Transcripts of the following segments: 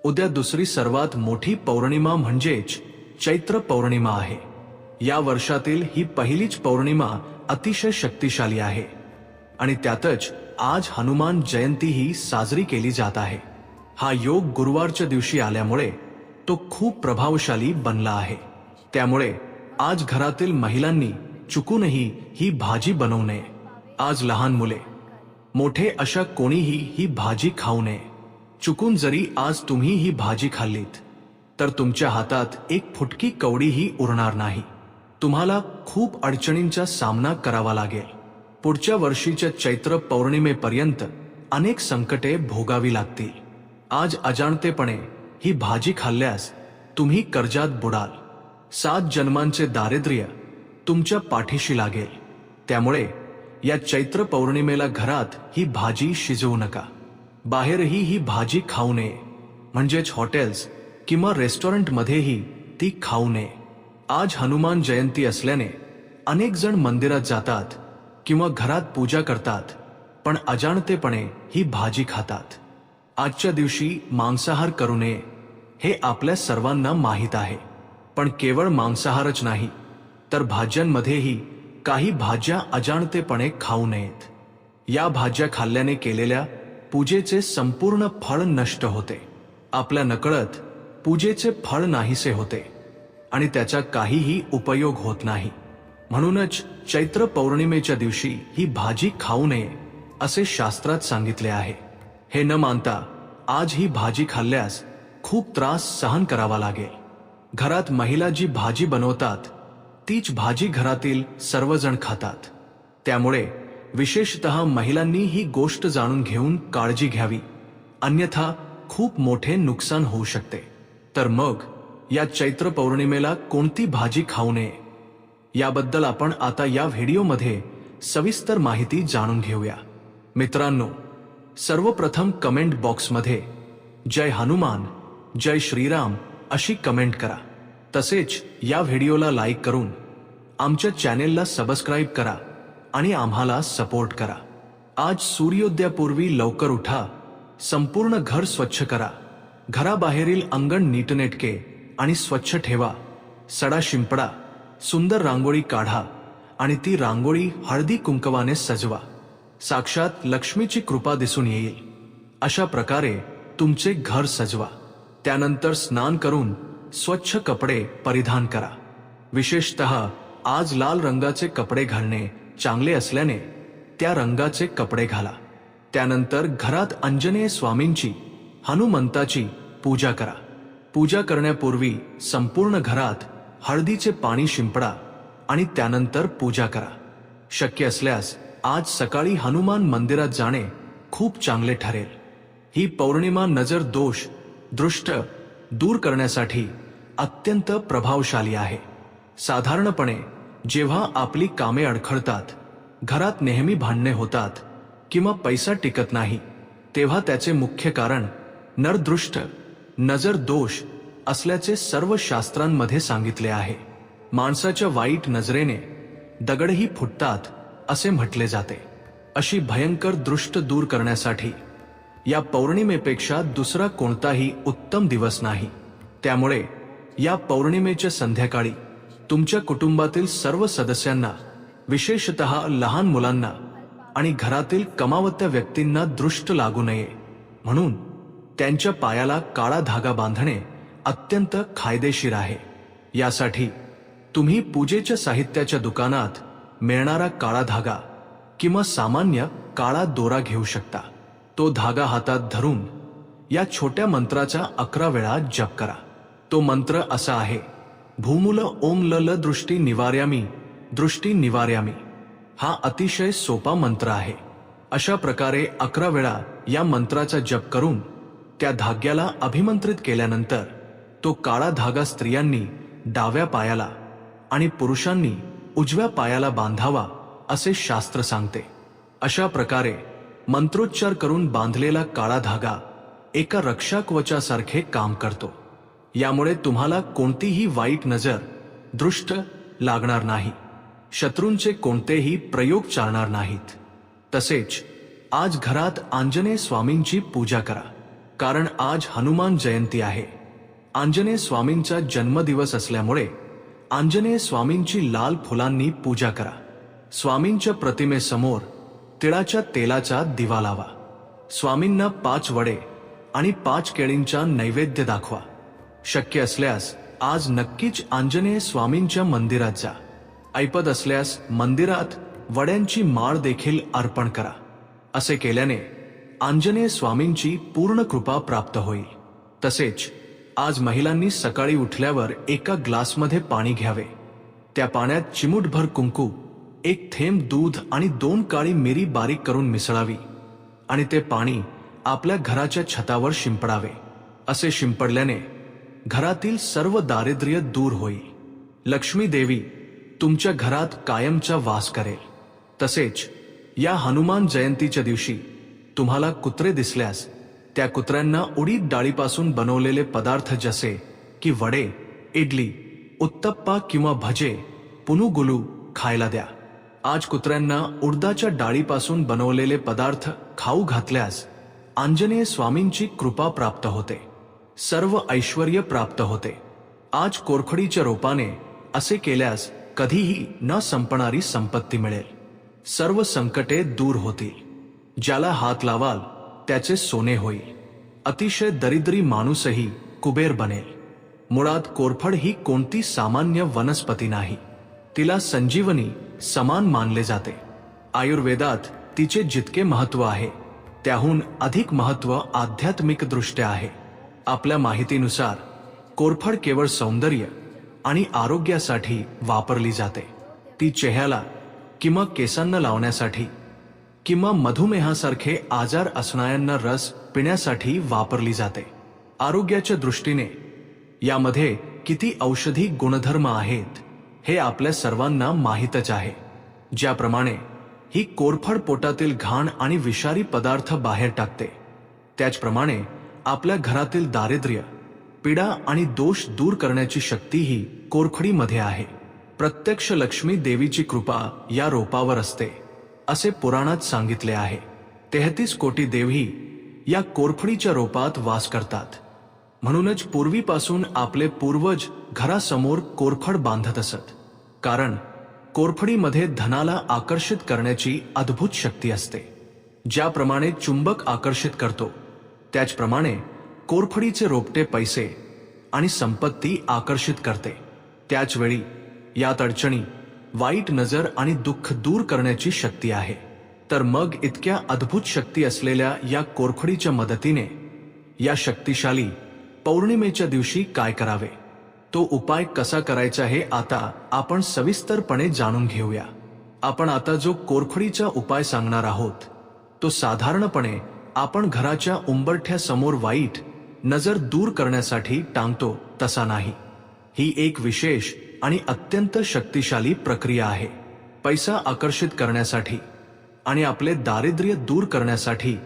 उद्या दुसरी सर्वात मोठी पौर्णिमा म्हणजेच चैत्र पौर्णिमा आहे। या वर्षातील ही पहिलीच पौर्णिमा अतिशय शक्तिशाली आहे आणि त्यातच आज हनुमान जयंतीही साजरी केली जात आहे। हा योग गुरुवारच्या दिवशी आल्यामुळे तो खूप प्रभावशाली बनला आहे। त्यामुळे आज घरातील महिलांनी चुकूनही ही भाजी बनवू नये। आज लहान मुले मोठे अशा कोणीही ही भाजी खाऊ नये। चुकून जरी आज तुम्ही ही भाजी खाल्लीत तर तुमच्या हातात एक फुटकी कवडीही उरणार नाही। तुम्हाला खूप अडचणींचा सामना करावा लागेल। पुढच्या वर्षीच्या चैत्र पौर्णिमेपर्यंत अनेक संकटे भोगावी लागतील। आज अजाणतेपणे ही भाजी खाल्ल्यास तुम्ही कर्जात बुडाल। 7 जन्मांचे दारिद्र्य तुमच्या पाठीशी लागेल। त्यामुळे या चैत्र पौर्णिमेला घरात ही भाजी शिजवू नका। बाहेरही ही भाजी खाऊ नये, म्हणजेच हॉटेल्स किंवा रेस्टॉरंटमध्येही ती खाऊ नये। आज हनुमान जयंती असल्याने अनेक जण मंदिरात जातात किंवा घरात पूजा करतात, पण अजाणतेपणे ही भाजी खातात। आजच्या दिवशी मांसाहार करू नये हे आपल्या सर्वांना माहीत आहे, पण केवळ मांसाहारच नाही तर भाज्यांमध्येही काही भाज्या अजाणतेपणे खाऊ नयेत। या भाज्या खाल्ल्याने केलेल्या पूजेचे संपूर्ण फळ नष्ट होते। आपल्या नकळत पूजेचे फळ नाहीसे होते आणि त्याचा काहीही उपयोग होत नाही। म्हणूनच चैत्र पौर्णिमेच्या दिवशी ही भाजी खाऊ नये असे शास्त्रात सांगितले आहे। हे न मानता आज ही भाजी खाल्ल्यास खूप त्रास सहन करावा लागेल। घरात महिला जी भाजी बनवतात तीच भाजी घरातील सर्वजण खातात। त्यामुळे विशेषतः महिलांनी ही गोष्ट जाणून घेऊन काळजी घ्यावी, अन्यथा खूप मोठे नुकसान होऊ शकते। तर मग या चैत्र पौर्णिमेला कोणती भाजी खाऊ नये याबद्दल आपण आता या व्हिडिओमध्ये सविस्तर माहिती जाणून घेऊया। मित्रांनो, सर्वप्रथम कमेंट बॉक्समध्ये जय हनुमान, जय श्रीराम अशी कमेंट करा। तसेच या व्हिडिओला लाईक करून आमच्या चॅनेलला सबस्क्राईब करा आणि आम्हाला सपोर्ट करा। आज सूर्योदयापूर्वी लवकर उठा, संपूर्ण घर स्वच्छ करा, घराबाहेरील अंगण नीटनेटके आणि स्वच्छ ठेवा, सडा शिंपडा, सुंदर रांगोळी काढा आणि ती रांगोळी हळदी कुंकवाने सजवा। साक्षात लक्ष्मीची कृपा दिसून येईल। अशा प्रकारे तुमचे घर सजवा। त्यानंतर स्नान करून स्वच्छ कपडे परिधान करा। विशेषतः आज लाल रंगाचे कपडे घालणे चांगले असल्याने त्या रंगाचे कपडे घाला। त्यानंतर घरात आंजनेय स्वामींची, हनुमंताची पूजा करा। पूजा करण्यापूर्वी संपूर्ण घरात हळदीचे पाणी शिंपडा आणि त्यानंतर पूजा करा। शक्य असल्यास आज सकाळी हनुमान मंदिरात जाणे खूप चांगले ठरेल। ही पौर्णिमा नजर दोष, दृष्ट दूर करण्यासाठी अत्यंत प्रभावशाली आहे। साधारणपणे जेव्हा आपली कामे अडखळतात, घरात नेहमी भांडणे होतात किंवा पैसा टिकत नाही, तेव्हा त्याचे मुख्य कारण नरदृष्ट, नजर दोष असल्याचे सर्व शास्त्रांमध्ये सांगितले आहे। माणसाच्या वाईट नजरेने दगडही फुटतात असे म्हटले जाते। अशी भयंकर दृष्ट दूर करण्यासाठी या पौर्णिमेपेक्षा दुसरा कोणताही उत्तम दिवस नाही। त्यामुळे या पौर्णिमेच्या संध्याकाळी तुमच्या कुटुंबातील सर्व सदस्यांना, विशेषतः लहान मुलांना आणि घरातील कमावत्या व्यक्तींना दृष्ट लागू नये म्हणून त्यांच्या पायाला काळा धागा बांधणे अत्यंत फायदेशीर आहे। यासाठी तुम्ही पूजेच्या साहित्याच्या दुकानात मिळणारा काळा धागा किंवा सामान्य काळा दोरा घेऊ शकता। तो धागा हातात धरून या छोट्या मंत्राचा 11 वेळा जप करा। तो मंत्र असा आहे: भूमूल ओम लल दृष्टी निवार्यामी, दृष्टी निवार्यामी। हा अतिशय सोपा मंत्र आहे। अशा प्रकारे 11 वेळा या मंत्राचा जप करून त्या धाग्याला अभिमंत्रित केल्यानंतर तो काळा धागा स्त्रियांनी डाव्या पायाला आणि पुरुषांनी उजव्या पायाला बांधावा असे शास्त्र सांगते। अशा प्रकारे मंत्रोच्चार करून बांधलेला काळा धागा एका रक्षाकवचासारखे काम करतो। यामुळे तुम्हाला कोणतीही वाईट नजर, दृष्ट लागणार नाही, शत्रूंचे कोणतेही प्रयोग चालणार नाहीत। तसेच आज घरात आंजनेय स्वामींची पूजा करा, कारण आज हनुमान जयंती आहे. आंजनेय स्वामींचा जन्मदिवस असल्यामुळे आंजनेय स्वामींची लाल फुलांनी पूजा करा. स्वामींच्या प्रतिमेसमोर तिळाच्या तेलाचा दिवा लावा. स्वामींना 5 वडे आणि 5 केळींचा नैवेद्य दाखवा. शक्य असल्यास आज नक्कीच आंजनेय स्वामींच्या मंदिरात जा. ऐपत असल्यास मंदिरात वड्यांची माळ देखील अर्पण करा. असे केल्याने आंजनेय स्वामींची पूर्ण कृपा प्राप्त होईल. तसेच आज महिलांनी सकाळी उठल्यावर एका ग्लासमध्ये पाणी घ्यावे. त्या पाण्यात चिमूटभर कुंकू, 1 थेंब दूध आणि 2 काळी मिरी बारीक करून मिसळावी आणि ते पाणी आपल्या घराच्या छतावर शिंपडावे. असे शिंपडल्याने घरातील सर्व दारिद्र्य दूर होईल. लक्ष्मी देवी तुमच्या घरात कायमचा वास करेल. तसेच या हनुमान जयंतीच्या दिवशी तुम्हाला कुत्रे दिसल्यास त्या कुत्र्यांना उडीद डाळीपासून बनवलेले पदार्थ जसे की वडे, इडली, उत्तप्पा किंवा भजे, पुनुगुलू खायला द्या. आज कुत्र्यांना उडदाच्या डाळीपासून बनवलेले पदार्थ खाऊ घातल्यास आंजनेय स्वामींची कृपा प्राप्त होते. सर्व ऐश्वर्य प्राप्त होते. आज कोरफडीच्या रोपाने असे केल्यास कधीही न संपणारी संपत्ती मिळेल. सर्व संकटे दूर होतील. ज्याला हात लावाल त्याचे सोने होईल. अतिशय दरिद्री माणूसही कुबेर बनेल. मुळात कोरफड ही कोणती सामान्य वनस्पती नाही. तिला संजीवनी समान मानले जाते. आयुर्वेदात तिचे जितके महत्त्व आहे त्याहून अधिक महत्त्व आध्यात्मिक दृष्ट्या आहे. आपल्या माहितीनुसार कोरफड केवळ सौंदर्य आणि आरोग्यासाठी वापरली जाते. ती चेहऱ्याला किंवा केसांना लावण्यासाठी किंवा मधुमेहासारखे आजार असणाऱ्यांना रस पिण्यासाठी वापरली जाते. आरोग्याच्या दृष्टीने यामध्ये किती औषधी गुणधर्म आहेत हे आपल्या सर्वांना माहीतच आहे. ज्याप्रमाणे ही कोरफड पोटातील घाण आणि विषारी पदार्थ बाहेर टाकते, त्याचप्रमाणे आपल्या घरातील दारिद्र्य, पीडा आणि दोष दूर करण्याची शक्तीही कोरफडीमध्ये आहे. प्रत्यक्ष लक्ष्मी देवीची कृपा या रोपावर असते असे पुराणात सांगितले आहे. 33 कोटी देवी या कोरफडीच्या रोपात वास करतात. म्हणूनच पूर्वीपासून आपले पूर्वज घरासमोर कोरफड बांधत असत. कारण कोरफडीमध्ये धनाला आकर्षित करण्याची अद्भुत शक्ती असते. ज्याप्रमाणे चुंबक आकर्षित करतो त्याचप्रमाणे कोरफडीचे रोपटे पैसे आणि संपत्ती आकर्षित करते. त्याचवेळी यात अडचणी, वाईट नजर आणि दुःख दूर करण्याची शक्ती आहे. तर मग इतक्या अद्भुत शक्ती असलेल्या या कोरफडीच्या मदतीने या शक्तिशाली पौर्णिमेच्या दिवशी काय करावे, तो उपाय कसा करायचा हे आता आपण सविस्तरपणे जाणून घेऊया. आपण आता जो कोरफडीचा उपाय सांगणार आहोत तो साधारणपणे आपण घराच्या उंबरठ्यासमोर वाईट नजर दूर करण्यासाठी टांगतो तसा नाही. ही एक विशेष आणि अत्यंत शक्तिशाली प्रक्रिया आहे. पैसा आकर्षित करण्यासाठी आणि आपले दारिद्र्य दूर करण्यासाठी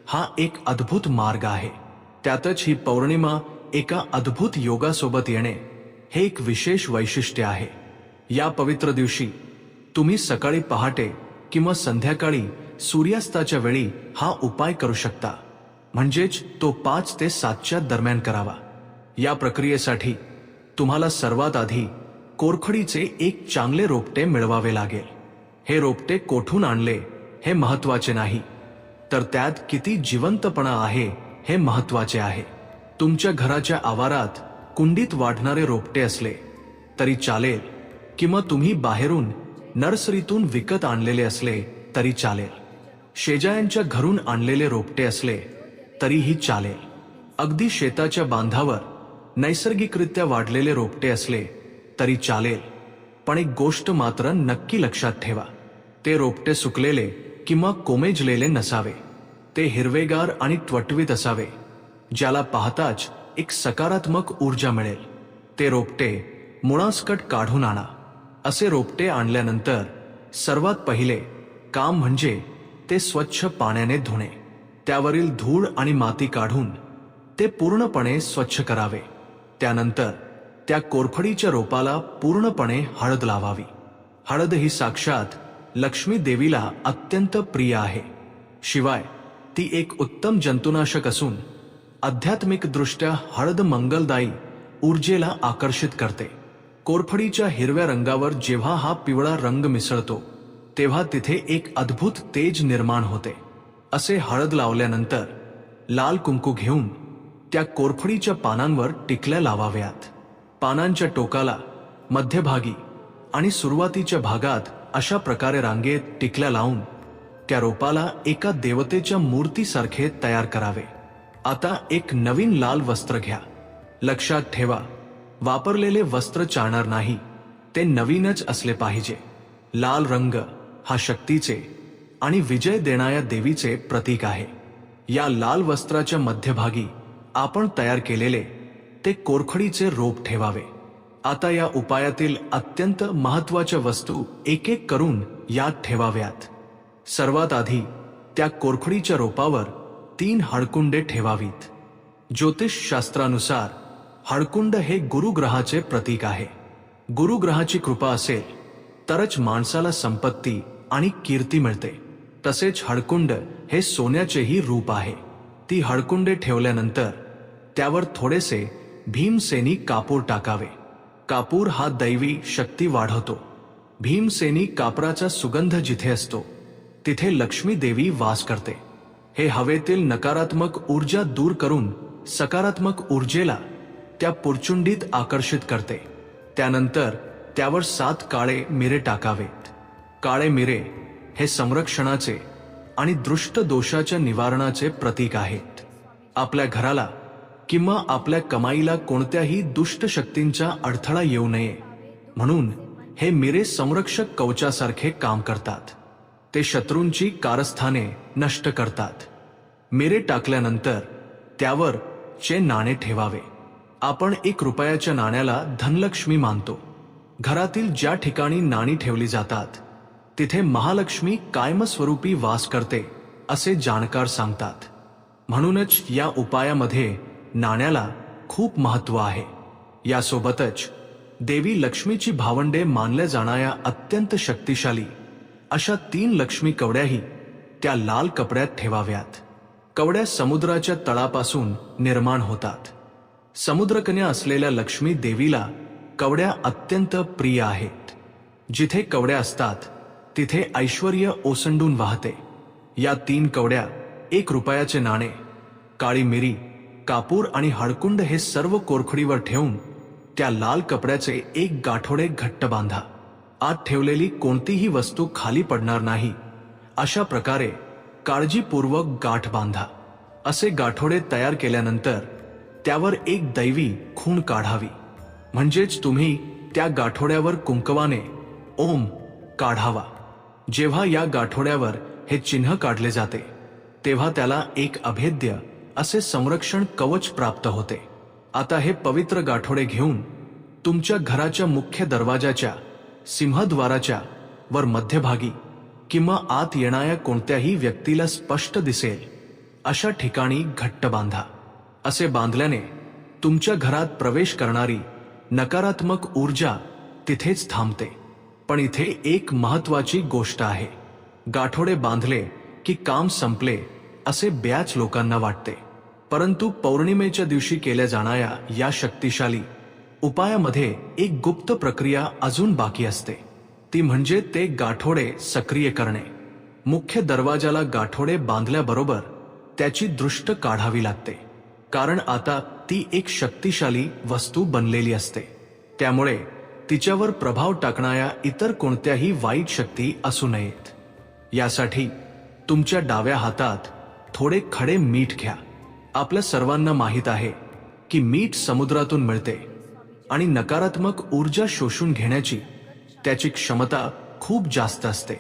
हा एक अद्भुत मार्ग आहे. त्यातच ही पौर्णिमा एका अद्भुत योगासोबत येणे हे एक विशेष वैशिष्ट्य आहे. या पवित्र दिवशी तुम्ही सकाळी पहाटे किंवा संध्याकाळी सूर्यास्ताच्या वेळी हा उपाय करू शकता. म्हणजेच तो 5 ते 7च्या दरम्यान करावा. या प्रक्रियेसाठी तुम्हाला सर्वात आधी कोरफडीचे एक चांगले रोपटे मिळवावे लागेल. हे रोपटे कोठून आणले हे महत्त्वाचे नाही, तर त्यात किती जिवंतपणा आहे हे महत्त्वाचे आहे. तुमच्या घराच्या आवारात कुंडीत वाढणारे रोपटे असले तरी चालेल किंवा तुम्ही बाहेरून नर्सरीतून विकत आणलेले असले तरी चालेल. शेजाऱ्यांच्या घरून आणलेले रोपटे असले तरीही चालेल. अगदी शेताच्या बांधावर नैसर्गिकरित्या वाढलेले रोपटे असले तरी चालेल. पण एक गोष्ट मात्र नक्की लक्षात ठेवा, ते रोपटे सुकलेले किंवा कोमेजलेले नसावे. ते हिरवेगार आणि ट्वटवीत असावे, ज्याला पाहताच एक सकारात्मक ऊर्जा मिळेल. ते रोपटे मुळासकट काढून आणा. असे रोपटे आणल्यानंतर सर्वात पहिले काम म्हणजे ते स्वच्छ पाण्याने धुणे. त्यावरील धूळ आणि माती काढून ते पूर्णपणे स्वच्छ करावे. त्यानंतर त्या कोरफडीच्या रोपाला पूर्णपणे हळद लावावी. हळद ही साक्षात लक्ष्मी देवीला अत्यंत प्रिय आहे. शिवाय ती एक उत्तम जंतुनाशक असून आध्यात्मिकदृष्ट्या हळद मंगलदायी ऊर्जेला आकर्षित करते. कोरफडीच्या हिरव्या रंगावर जेव्हा हा पिवळा रंग मिसळतो तेव्हा तिथे एक अद्भुत तेज निर्माण होते. असे हळद लावल्यानंतर लाल कुंकू घेऊन त्या कोरफडीच्या पानांवर टिकल्या लावाव्यात. पानांच्या टोकाला, मध्यभागी आणि सुरुवातीच्या भागात अशा प्रकारे रांगेत टिकल्या लावून त्या रोपाला एका देवतेच्या मूर्तीसारखे तयार करावे. आता एक नवीन लाल वस्त्र घ्या. लक्षात ठेवा, वापरलेले वस्त्र चालणार नाही, ते नवीनच असले पाहिजे. लाल रंग हा शक्तीचे आणि विजय देणाऱ्या देवीचे प्रतीक आहे. या लाल वस्त्राच्या मध्यभागी आपण तयार केलेले ते कोरफडीचे रोप ठेवावे. आता या उपायातील अत्यंत महत्त्वाच्या वस्तू एक एक करून यात ठेवाव्यात. सर्वात आधी त्या कोरफडीच्या रोपावर 3 हळकुंडे ठेवावीत. ज्योतिषशास्त्रानुसार हळकुंड हे गुरुग्रहाचे प्रतीक आहे. गुरुग्रहाची कृपा असेल तरच माणसाला संपत्ती आणि कीर्ती मिळते. तसेच हळकुंड हे सोन्याचेही रूप आहे. ती हळकुंडे ठेवल्यानंतर त्यावर थोडेसे भीमसेनी कापूर टाकावे. कापूर हा दैवी शक्ती वाढवतो. भीमसेनी कापराचा सुगंध जिथे असतो तिथे लक्ष्मी देवी वास करते. हे हवेतील नकारात्मक ऊर्जा दूर करून सकारात्मक ऊर्जेला त्या पुरचुंडीत आकर्षित करते. त्यानंतर त्यावर 7 काळे मिरे टाकावेत. काळे मिरे हे संरक्षणाचे आणि दृष्ट दोषाच्या निवारणाचे प्रतीक आहेत. आपल्या घराला किंवा आपल्या कमाईला कोणत्याही दुष्ट शक्तींचा अडथळा येऊ नये म्हणून हे मिरे संरक्षक कवचासारखे काम करतात. ते शत्रूंची कारस्थाने नष्ट करतात. मिरे टाकल्यानंतर त्यावर चे नाणे ठेवावे. आपण 1 रुपयाच्या नाण्याला धनलक्ष्मी मानतो. घरातील ज्या ठिकाणी नाणी ठेवली जातात तिथे महालक्ष्मी कायमस्वरूपी वास करते असे जाणकार सांगतात. म्हणूनच या उपायामध्ये नाण्याला खूप महत्त्व आहे. यासोबतच देवी लक्ष्मीची भावंडे मानल्या जाणाऱ्या अत्यंत शक्तिशाली अशा 3 लक्ष्मी कवड्याही त्या लाल कपड्यात ठेवाव्यात. कवड्या समुद्राच्या तळापासून निर्माण होतात. समुद्रकन्या असलेल्या लक्ष्मी देवीला कवड्या अत्यंत प्रिय आहेत. जिथे कवड्या असतात तिथे ऐश्वर्य ओसंडून वाहते. या 3 कवड्या, 1 रुपयाचे नाणे, काळी मिरी, कापूर आणि हळकुंड हे सर्व कोरफडीवर ठेवून त्या लाल कपड्याचे 1 गाठोडे घट्ट बांधा. आत ठेवलेली कोणतीही वस्तू खाली पडणार नाही अशा प्रकारे काळजीपूर्वक गाठ बांधा. असे गाठोडे तयार केल्यानंतर त्यावर 1 दैवी खूण काढावी. म्हणजेच तुम्ही त्या गाठोड्यावर कुंकवाने ओम काढावा. जेव्हा या गाठोड्यावर हे चिन्ह काढले जाते तेव्हा त्याला एक अभेद्य असे संरक्षण कवच प्राप्त होते. आता हे पवित्र गाठोडे घेऊन तुमच्या घराच्या मुख्य दरवाजाच्या सिंहद्वाराच्या वर मध्यभागी किंवा आत येणाऱ्या कोणत्याही व्यक्तीला स्पष्ट दिसेल अशा ठिकाणी घट्ट बांधा. असे बांधल्याने तुमच्या घरात प्रवेश करणारी नकारात्मक ऊर्जा तिथेच थांबते. पण इथे एक महत्त्वाची गोष्ट आहे. गाठोडे बांधले की काम संपले असे बऱ्याच लोकांना वाटते. परंतु पौर्णिमेच्या दिवशी केल्या जाणाऱ्या या शक्तिशाली उपायामध्ये एक गुप्त प्रक्रिया अजून बाकी असते. ती म्हणजे ते गाठोडे सक्रिय करणे. मुख्य दरवाजाला गाठोडे बांधल्याबरोबर त्याची दृष्ट काढावी लागते. कारण आता ती एक शक्तिशाली वस्तू बनलेली असते. त्यामुळे तिच्यावर प्रभाव टाकणाऱ्या इतर कोणत्याही वाईट शक्ती असू नयेत. यासाठी तुमच्या डाव्या हातात थोडे खडे मीठ घ्या. आपल्या सर्वांना माहीत आहे की मीठ समुद्रातून मिळते आणि नकारात्मक ऊर्जा शोषून घेण्याची त्याची क्षमता खूप जास्त असते.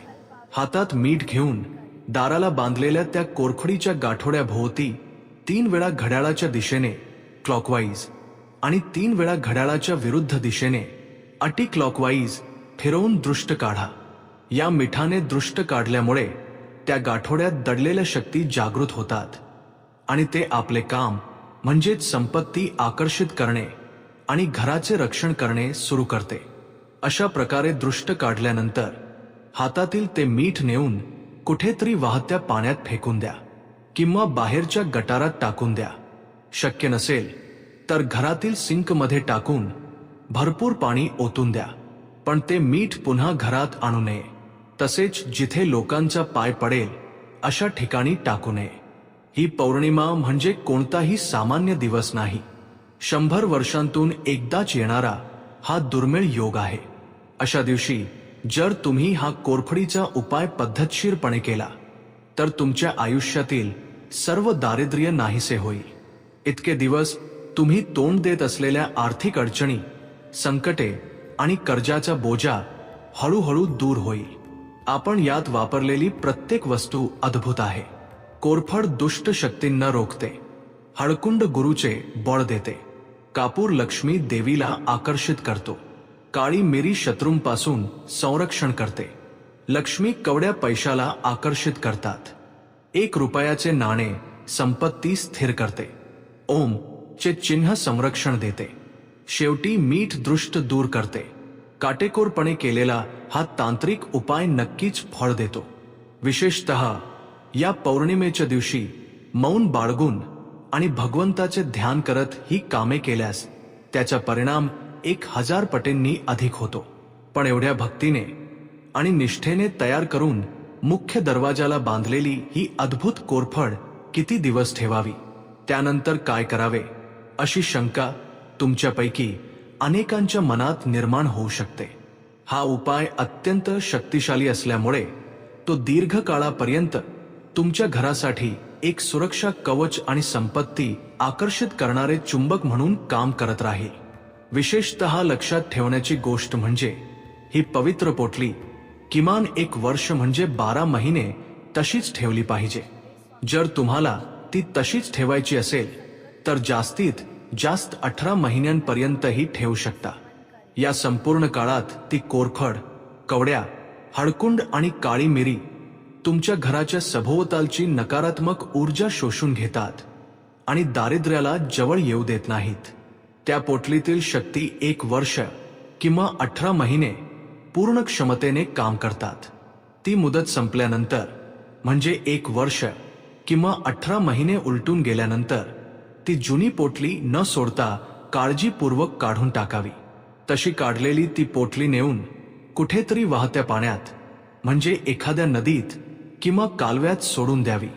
हातात मीठ घेऊन दाराला बांधलेल्या त्या कोरफडीच्या गाठोड्याभोवती 3 वेळा घड्याळाच्या दिशेने क्लॉकवाईज आणि 3 वेळा घड्याळाच्या विरुद्ध दिशेने अटी क्लॉकवाईज फिरवून दृष्ट काढा. या मिठाने दृष्ट काढल्यामुळे त्या गाठोड्यात दडलेल्या शक्ती जागृत होतात आणि ते आपले काम म्हणजेच संपत्ती आकर्षित करणे आणि घराचे रक्षण करणे सुरू करते. अशा प्रकारे दृष्ट काढल्यानंतर हातातील ते मीठ नेऊन कुठेतरी वाहत्या पाण्यात फेकून द्या किंवा बाहेरच्या गटारात टाकून द्या. शक्य नसेल तर घरातील सिंकमध्ये टाकून भरपूर पाणी ओतून द्या, पण ते मीठ पुन्हा घरात आणू नये. तसेच जिथे लोकांचा पाय पडेल अशा ठिकाणी टाकू नये. ही पौर्णिमा म्हणजे कोणताही सामान्य दिवस नाही. 100 वर्षांतून एकदाच येणारा हा दुर्मिळ योग आहे. अशा दिवशी जर तुम्ही हा कोरफडीचा उपाय पद्धतशीरपणे केला तर तुमच्या आयुष्यातील सर्व दारिद्र्य नाहीसे होईल. इतके दिवस तुम्ही तोंड देत असलेल्या आर्थिक अडचणी, संकटे आणि कर्जाचा बोजा हळूहळू दूर होईल. आपण यात वापरलेली प्रत्येक वस्तू अद्भुत आहे. कोरफड दुष्ट शक्तींना रोखते, हळकुंड गुरुचे बळ देते, कापूर लक्ष्मी देवीला आकर्षित करतो, काळी मिरी शत्रूंपासून संरक्षण करते, लक्ष्मी कवड्या पैशाला आकर्षित करतात, 1 रुपयाचे नाणे संपत्ती स्थिर करते, ओम चे चिन्ह संरक्षण देते, शेवटी मीठ दृष्ट दूर करते. काटेकोरपणे केलेला हा तांत्रिक उपाय नक्कीच फळ देतो. विशेषतः या पौर्णिमेच्या दिवशी मौन बाळगून आणि भगवंताचे ध्यान करत ही कामे केल्यास त्याचा परिणाम 1000 पटींनी अधिक होतो. पण एवढ्या भक्तीने आणि निष्ठेने तयार करून मुख्य दरवाजाला बांधलेली ही अद्भुत कोरफड किती दिवस ठेवावी, त्यानंतर काय करावे अशी शंका तुमच्यापैकी अनेकांच्या मनात निर्माण होऊ शकते. हा उपाय अत्यंत शक्तिशाली असल्यामुळे तो दीर्घकाळापर्यंत तुमच्या घरासाठी एक सुरक्षा कवच आणि संपत्ती आकर्षित करणारे चुंबक म्हणून काम करत राहील. विशेषतः लक्षात ठेवण्याची गोष्ट म्हणजे ही पवित्र पोटली किमान 1 वर्ष म्हणजे 12 महिने तशीच ठेवली पाहिजे. जर तुम्हाला ती तशीच ठेवायची असेल तर जास्तीत जास्त 18 महिन्यांपर्यंतही ठेवू शकता. या संपूर्ण काळात ती कोरफड, कवड्या, हळकुंड आणि काळी मिरी तुमच्या घराच्या सभोवतालची नकारात्मक ऊर्जा शोषून घेतात आणि दारिद्र्याला जवळ येऊ देत नाहीत. त्या पोटलीतील शक्ती 1 वर्ष किंवा 18 महिने पूर्ण क्षमतेने काम करतात. ती मुदत संपल्यानंतर म्हणजे 1 वर्ष किंवा 18 महिने उलटून गेल्यानंतर ती जुनी पोटली न सोडता काळजीपूर्वक काढून टाकावी. तशी काढलेली ती पोटली नेऊन कुठेतरी वाहत्या पाण्यात म्हणजे एखाद्या नदीत किंवा कालव्यात सोडून द्यावी.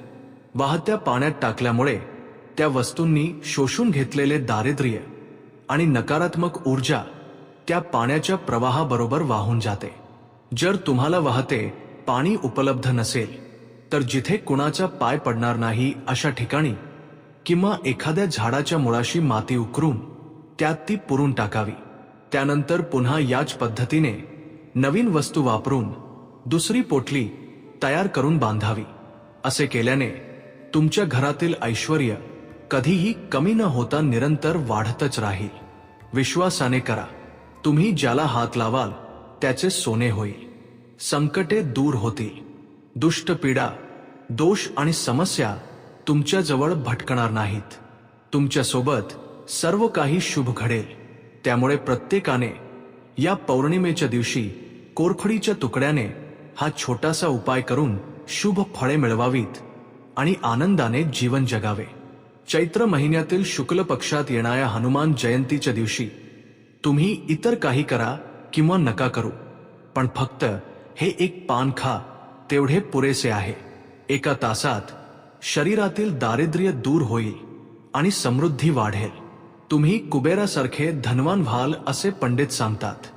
वाहत्या पाण्यात टाकल्यामुळे त्या वस्तूंनी शोषून घेतलेले दारिद्र्य आणि नकारात्मक ऊर्जा त्या पाण्याच्या प्रवाहाबरोबर वाहून जाते. जर तुम्हाला वाहते पाणी उपलब्ध नसेल तर जिथे कुणाचा पाय पडणार नाही अशा ठिकाणी किंवा एखाद्या झाडाच्या मुळाशी माती उकरून त्यात ती पुरून टाकावी. त्यानंतर पुन्हा याच पद्धतीने नवीन वस्तू वापरून दुसरी पोटली तयार करून बांधावी. असे केल्याने तुमच्या घरातील ऐश्वर्य कधीही कमी न होता निरंतर वाढतच राहील. विश्वासाने करा, तुम्ही ज्याला हात लावाल त्याचे सोने होईल. संकटे दूर होतील, दुष्ट पीडा, दोष आणि समस्या तुमच्या जवळ भटकणार नाहीत. तुमच्या सोबत सर्व काही शुभ घडेल. त्यामुळे प्रत्येकाने या पौर्णिमेच्या दिवशी कोरफडीच्या तुकड्याने हा छोटासा उपाय करून शुभ फळे मिळवावीत आणि आनंदाने जीवन जगावे. चैत्र महिन्यातील शुक्ल पक्षात येणाऱ्या हनुमान जयंतीच्या दिवशी तुम्ही इतर काही करा किंवा नका करू, पण फक्त हे 1 पान खा, तेवढे पुरेसे आहे. 1 तासात शरीरातील दारिद्र्य दूर होईल आणि समृद्धी वाढेल. तुम्ही कुबेरासारखे धनवान व्हाल असे पंडित सांगतात.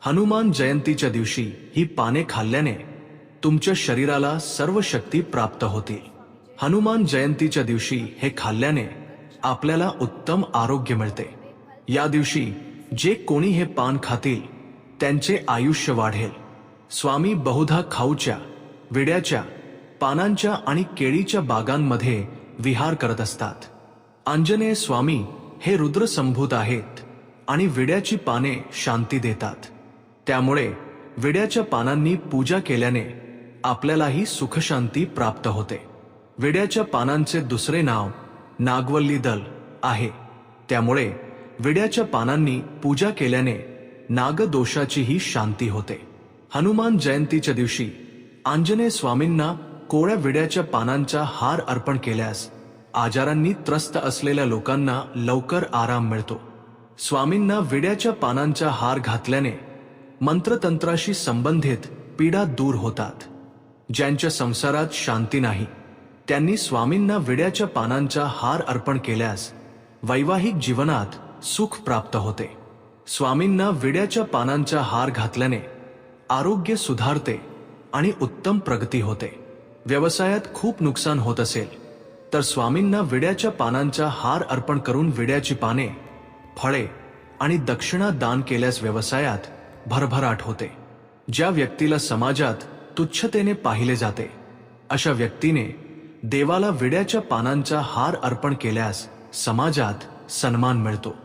हनुमान जयंतीच्या दिवशी ही पाने खाल्ल्याने तुमच्या शरीराला सर्व शक्ती प्राप्त होतील. हनुमान जयंतीच्या दिवशी हे खाल्ल्याने आपल्याला उत्तम आरोग्य मिळते. या दिवशी जे कोणी हे पान खातील त्यांचे आयुष्य वाढेल. स्वामी बहुधा खाऊच्या, विड्याच्या, पानांच्या आणि केळीच्या बागांमध्ये विहार करत असतात. आंजनेय स्वामी हे रुद्रसंभूत आहेत आणि विड्याची पाने शांती देतात. त्यामुळे विड्याच्या पानांनी पूजा केल्याने आपल्यालाही सुखशांती प्राप्त होते. विड्याच्या पानांचे दुसरे नाव नागवल्ली दल आहे. त्यामुळे विड्याच्या पानांनी पूजा केल्याने नागदोषाचीही शांती होते. हनुमान जयंतीच्या दिवशी आंजनेय स्वामींना कोवळ्या विड्याच्या पानांचा हार अर्पण केल्यास आजारांनी त्रस्त असलेल्या लोकांना लवकर आराम मिळतो. स्वामींना विड्याच्या पानांचा हार घातल्याने मंत्रतंत्राशी संबंधित पीडा दूर होतात. ज्यांच्या संसारात शांती नाही त्यांनी स्वामींना विड्याच्या पानांचा हार अर्पण केल्यास वैवाहिक जीवनात सुख प्राप्त होते. स्वामींना विड्याच्या पानांचा हार घातल्याने आरोग्य सुधारते आणि उत्तम प्रगती होते. व्यवसायात खूप नुकसान होत असेल तर स्वामींना विड्याच्या पानांचा हार अर्पण करून विड्याची पाने, फळे आणि दक्षिणा दान केल्यास व्यवसायात भरभराट होते. ज्या व्यक्तीला समाजात तुच्छतेने पाहिले जाते अशा व्यक्तीने देवाला विड्याच्या पानांचा हार अर्पण केल्यास समाजात सन्मान मिळतो.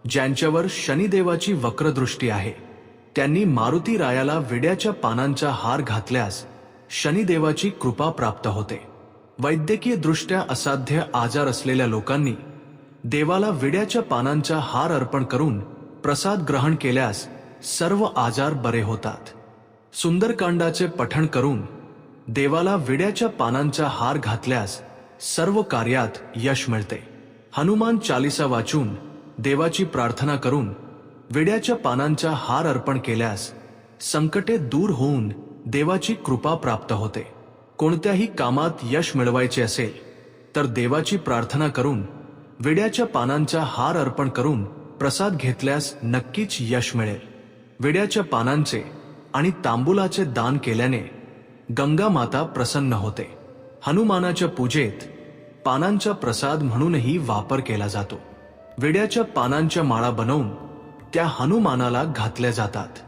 ज्यांच्यावर शनिदेवाची वक्रदृष्टी आहे त्यांनी मारुती रायाला विड्याच्या पानांचा हार घातल्यास शनिदेवाची कृपा प्राप्त होते. वैद्यकीय दृष्ट्या असाध्य आजार असलेल्या लोकांनी देवाला विड्याच्या पानांचा हार अर्पण करून प्रसाद ग्रहण केल्यास सर्व आजार बरे होतात. सुंदरकांडाचे पठण करून देवाला विड्याच्या पानांचा हार घातल्यास सर्व कार्यात यश मिळते. हनुमान चालीसा वाचून देवाची प्रार्थना करून विड्याच्या पानांचा हार अर्पण केल्यास संकटे दूर होऊन देवाची कृपा प्राप्त होते. कोणत्याही कामात यश मिळवायचे असेल तर देवाची प्रार्थना करून विड्याच्या पानांचा हार अर्पण करून प्रसाद घेतल्यास नक्कीच यश मिळेल. विड्याच्या पानांचे आणि तांबुलाचे दान केल्याने गंगा माता प्रसन्न होते. हनुमानाच्या पूजेत पानांचा प्रसाद म्हणूनही वापर केला जातो. विड्याच्या पानांच्या माळा बनवून त्या हनुमानाला घातल्या जातात.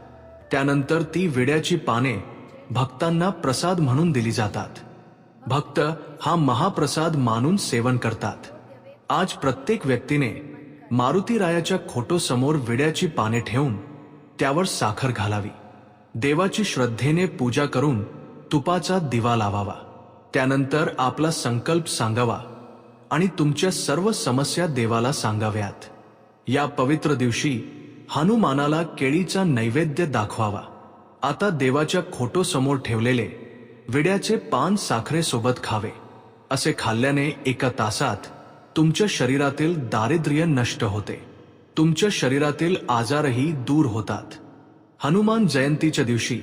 त्यानंतर ती विड्याची पाने भक्तांना प्रसाद म्हणून दिली जातात. भक्त हा महाप्रसाद मानून सेवन करतात. आज प्रत्येक व्यक्तीने मारुती रायाच्या खोटोसमोर विड्याची पाने ठेवून त्यावर साखर घालावी. देवाची श्रद्धेने पूजा करून तुपाचा दिवा लावावा. त्यानंतर आपला संकल्प सांगावा आणि तुमच्या सर्व समस्या देवाला सांगाव्यात. या पवित्र दिवशी हनुमानाला केळीचा नैवेद्य दाखवावा. आता देवाच्या खोटोसमोर ठेवलेले विड्याचे पान साखरेसोबत खावे. असे खाल्ल्याने 1 तासात तुमच्या शरीरातील दारिद्र्य नष्ट होते. तुमच्या शरीरातील आजारही दूर होतात. हनुमान जयंतीच्या दिवशी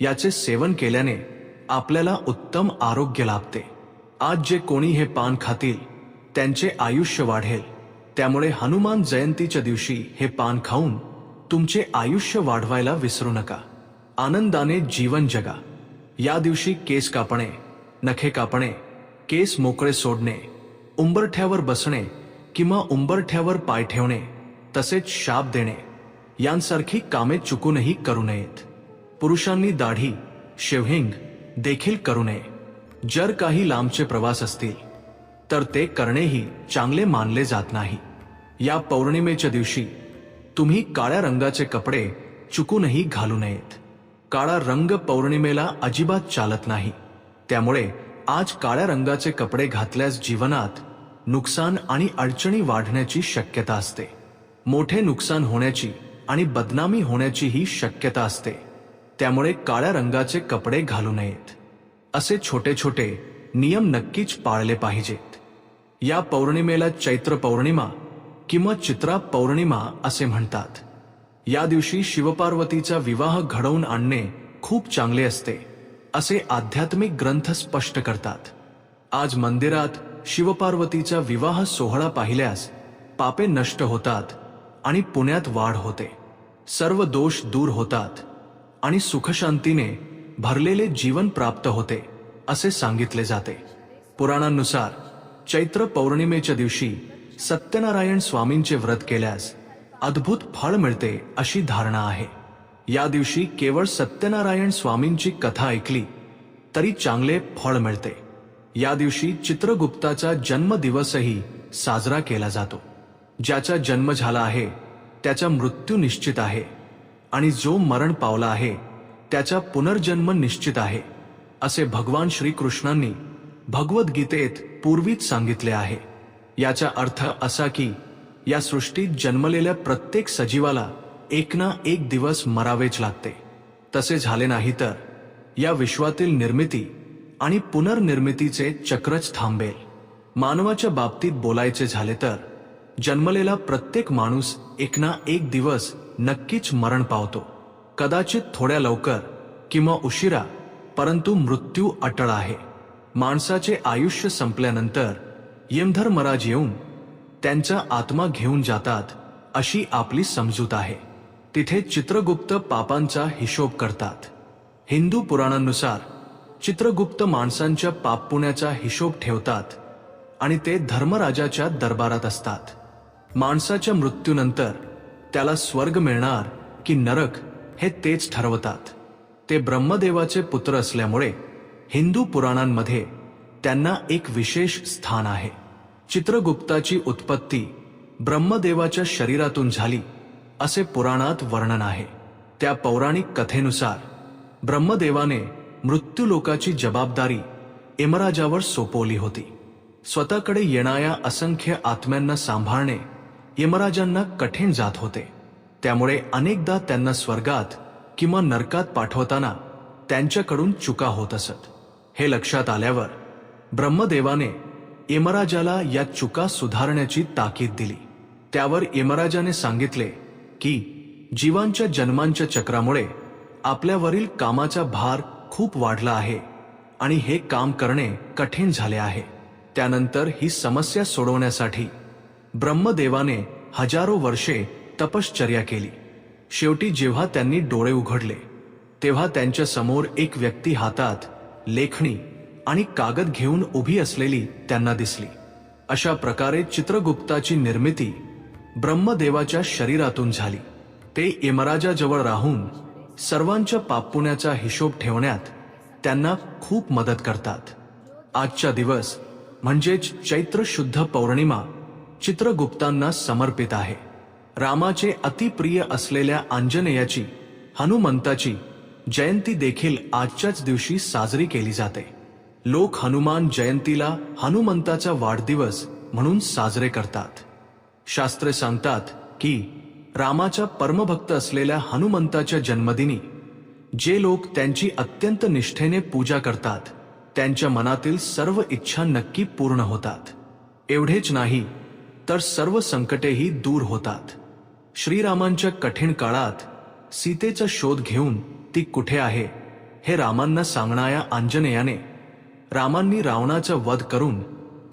याचे सेवन केल्याने आपल्याला उत्तम आरोग्य लाभते. आज जे कोणी हे पान खातील त्यांचे आयुष्य वाढेल. त्यामुळे हनुमान जयंतीच्या दिवशी हे पान खाऊन तुमचे आयुष्य वाढवायला विसरू नका. आनंदाने जीवन जगा. या दिवशी केस कापणे, नखे कापणे, केस मोकळे सोडणे, उंबरठ्यावर बसणे किंवा उंबरठ्यावर पाय ठेवणे तसेच शाप देणे यांसारखी कामे चुकूनही करू नयेत. पुरुषांनी दाढी, शेव्हिंग देखील करू नये. जर काही लांबचे प्रवास असतील तर ते करणेही चांगले मानले जात नाही. या पौर्णिमेच्या दिवशी तुम्ही काळ्या रंगाचे कपडे चुकूनही घालू नयेत. काळा रंग पौर्णिमेला अजिबात चालत नाही. त्यामुळे आज काळ्या रंगाचे कपडे घातल्यास जीवनात नुकसान आणि अडचणी वाढण्याची शक्यता असते. मोठे नुकसान होण्याची आणि बदनामी होण्याचीही शक्यता असते. त्यामुळे काळ्या रंगाचे कपडे घालू नयेत. असे छोटे छोटे नियम नक्कीच पाळले पाहिजेत. या पौर्णिमेला चैत्र पौर्णिमा किंवा चित्रा पौर्णिमा असे म्हणतात. या दिवशी शिवपार्वतीचा विवाह घडवून आणणे खूप चांगले असते असे आध्यात्मिक ग्रंथ स्पष्ट करतात. आज मंदिरात शिवपार्वतीचा विवाह सोहळा पाहिल्यास पापे नष्ट होतात आणि पुण्यात वाढ होते. सर्व दोष दूर होतात आणि सुखशांतीने भरलेले जीवन प्राप्त होते असे सांगितले जाते. पुराणांनुसार चैत्र पौर्णिमेच्या दिवशी सत्यनारायण स्वामींचे व्रत केल्यास अद्भुत फळ मिळते अशी धारणा आहे. या दिवशी केवळ सत्यनारायण स्वामींची कथा ऐकली तरी चांगले फळ मिळते. या दिवशी चित्रगुप्ताचा जन्मदिवसही साजरा केला जातो. ज्याचा जन्म झाला आहे त्याचा मृत्यू निश्चित आहे आणि जो मरण पावला आहे त्याचा पुनर्जन्म निश्चित आहे असे भगवान श्रीकृष्णांनी भगवद्गीतेत पूर्वीच सांगितले आहे. याचा अर्थ असा की या सृष्टीत जन्मलेल्या प्रत्येक सजीवाला एक ना एक दिवस मरावेच लागते. तसे झाले नाही तर या विश्वातील निर्मिती आणि पुनर्निर्मितीचे चक्रच थांबेल. मानवाच्या बाबतीत बोलायचे झाले तर जन्मलेला प्रत्येक माणूस एक ना एक दिवस नक्कीच मरण पावतो. कदाचित थोड्या लवकर किंवा उशिरा, परंतु मृत्यू अटळ आहे. माणसाचे आयुष्य संपल्यानंतर यमधर्मराज येऊन त्यांचा आत्मा घेऊन जातात, अशी आपली समजूत आहे. तिथे चित्रगुप्त पापांचा हिशोब करतात. हिंदू पुराणांनुसार चित्रगुप्त माणसांच्या पापपुण्याचा हिशोब ठेवतात आणि ते धर्मराजाच्या दरबारात असतात. माणसाच्या मृत्यूनंतर त्याला स्वर्ग मिळणार की नरक हे तेच ठरवतात. ते ब्रह्मदेवाचे पुत्र असल्यामुळे हिंदू पुराणांमध्ये त्यांना एक विशेष स्थान आहे. चित्रगुप्ताची उत्पत्ती ब्रह्मदेवाच्या शरीरातून झाली असे पुराणात वर्णन आहे. त्या पौराणिक कथेनुसार ब्रह्मदेवाने मृत्यूलोकाची जबाबदारी यमराजावर सोपवली होती. स्वतःकडे येणाऱ्या असंख्य आत्म्यांना सांभाळणे यमराजांना कठीण जात होते. त्यामुळे अनेकदा त्यांना स्वर्गात किंवा नरकात पाठवताना त्यांच्याकडून चुका होत असत. हे लक्षात आल्यावर ब्रह्मदेवाने यमराजाला या चुका सुधारण्याची ताकीद दिली. त्यावर यमराजाने सांगितले की जीवांच्या जन्मांच्या चक्रामुळे आपल्यावरील कामाचा भार खूप वाढला आहे आणि हे काम करणे कठीण झाले आहे. त्यानंतर ही समस्या सोडवण्यासाठी ब्रह्मदेवाने हजारो वर्षे तपश्चर्या केली. शेवटी जेव्हा त्यांनी डोळे उघडले तेव्हा त्यांच्या समोर एक व्यक्ती हातात लेखणी आणि कागद घेऊन उभी असलेली त्यांना दिसली. अशा प्रकारे चित्रगुप्ताची निर्मिती ब्रह्मदेवाच्या शरीरातून झाली. ते यमराजाजवळ राहून सर्वांच्या पापपुण्याचा हिशोब ठेवण्यात त्यांना खूप मदत करतात. आजचा दिवस म्हणजेच चैत्र शुद्ध पौर्णिमा चित्रगुप्तांना समर्पित आहे. रामाचे अतिप्रिय असलेल्या आंजनेयाची, हनुमंताची जयंती देखील आजच्याच दिवशी साजरी केली जाते. लोक हनुमान जयंतीला हनुमंताचा वाढदिवस म्हणून साजरे करतात. शास्त्रे सांगतात की रामाचा परमभक्त असलेल्या हनुमंताच्या जन्मदिनी जे लोक त्यांची अत्यंत निष्ठेने पूजा करतात त्यांच्या मनातील सर्व इच्छा नक्की पूर्ण होतात. एवढेच नाही तर सर्व संकटेही दूर होतात. श्रीरामांच्या कठीण काळात सीतेचा शोध घेऊन ती कुठे आहे हे रामांना सांगणाऱ्या आंजनेयाने रामांनी रावणाचा वध करून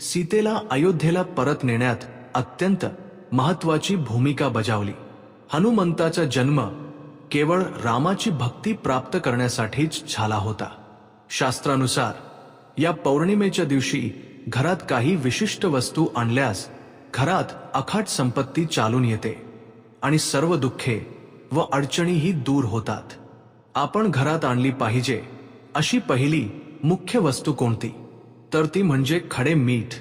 सीतेला अयोध्येला परत नेण्यात अत्यंत महत्वाची भूमिका बजावली. हनुमंताचा जन्म केवळ रामाची भक्ती प्राप्त करण्यासाठीच झाला होता. शास्त्रानुसार या पौर्णिमेच्या दिवशी घरात काही विशिष्ट वस्तू आणल्यास घरात अफाट संपत्ती चालून येते आणि सर्व दुःखे व अडचणीही दूर होतात. आपण घरात आणली पाहिजे अशी पहिली मुख्य वस्तू कोणती, तर ती म्हणजे खडे मीठ.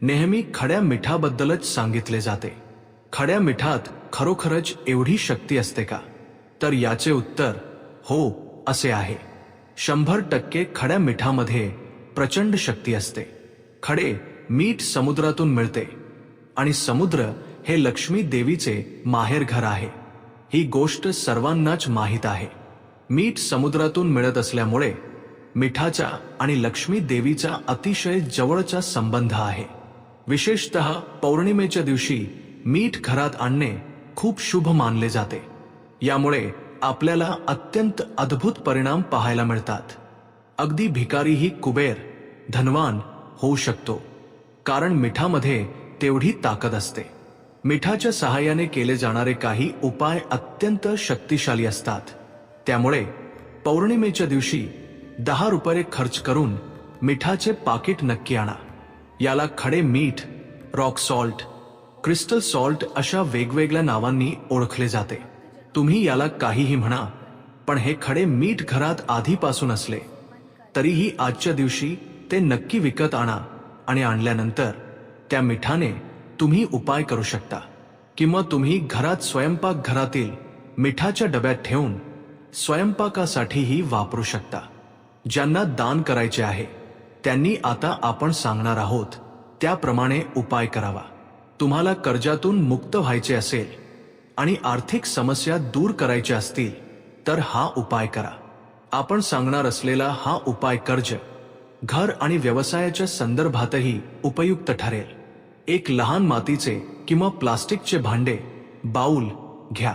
नेहमी खड्या मिठाबद्दलच सांगितले जाते. खड्या मिठात खरोखरच एवढी शक्ती असते का? तर याचे उत्तर हो असे आहे. 100% खड्या मिठामध्ये प्रचंड शक्ती असते. खडे मीठ समुद्रातून मिळते आणि समुद्र हे लक्ष्मी देवीचे माहेरघर आहे. ही गोष्ट सर्वांनाच माहीत आहे. मीठ समुद्रातून मिळत असल्यामुळे मिठाचा आणि लक्ष्मी देवीचा अतिशय जवळचा संबंध आहे. विशेषतः पौर्णिमेच्या दिवशी मीठ घरात आणणे खूप शुभ मानले जाते. यामुळे आपल्याला अत्यंत अद्भुत परिणाम पाहायला मिळतात. अगदी भिकारीही कुबेर, धनवान होऊ शकतो, कारण मिठामध्ये तेवढी ताकद असते. मिठाच्या सहाय्याने केले जाणारे काही उपाय अत्यंत शक्तिशाली असतात. त्यामुळे पौर्णिमेच्या दिवशी 10 रुपये खर्च करून मिठाचे पाकिट नक्की आणा. याला खडे मीठ, रॉक सॉल्ट, क्रिस्टल सॉल्ट अशा वेगवेगळ्या नावांनी ओळखले जाते. तुम्ही याला काहीही म्हणा, पण हे खडे मीठ घरात आधीपासून असले तरीही आजच्या दिवशी ते नक्की विकत आणा आणि आणल्यानंतर त्या मिठाने तुम्ही उपाय करू शकता. किंवा तुम्ही घरात स्वयंपाकघरातील मिठाच्या डब्यात ठेवून स्वयंपाकासाठीही वापरू शकता. ज्यांना दान करायचे आहे त्यांनी आता आपण सांगणार आहोत त्याप्रमाणे उपाय करावा. तुम्हाला कर्जातून मुक्त व्हायचे असेल आणि आर्थिक समस्या दूर करायच्या असतील तर हा उपाय करा. आपण सांगणार असलेला हा उपाय कर्ज, घर आणि व्यवसायाच्या संदर्भातही उपयुक्त ठरेल. एक लहान मातीचे किंवा प्लास्टिकचे भांडे बाउल घ्या.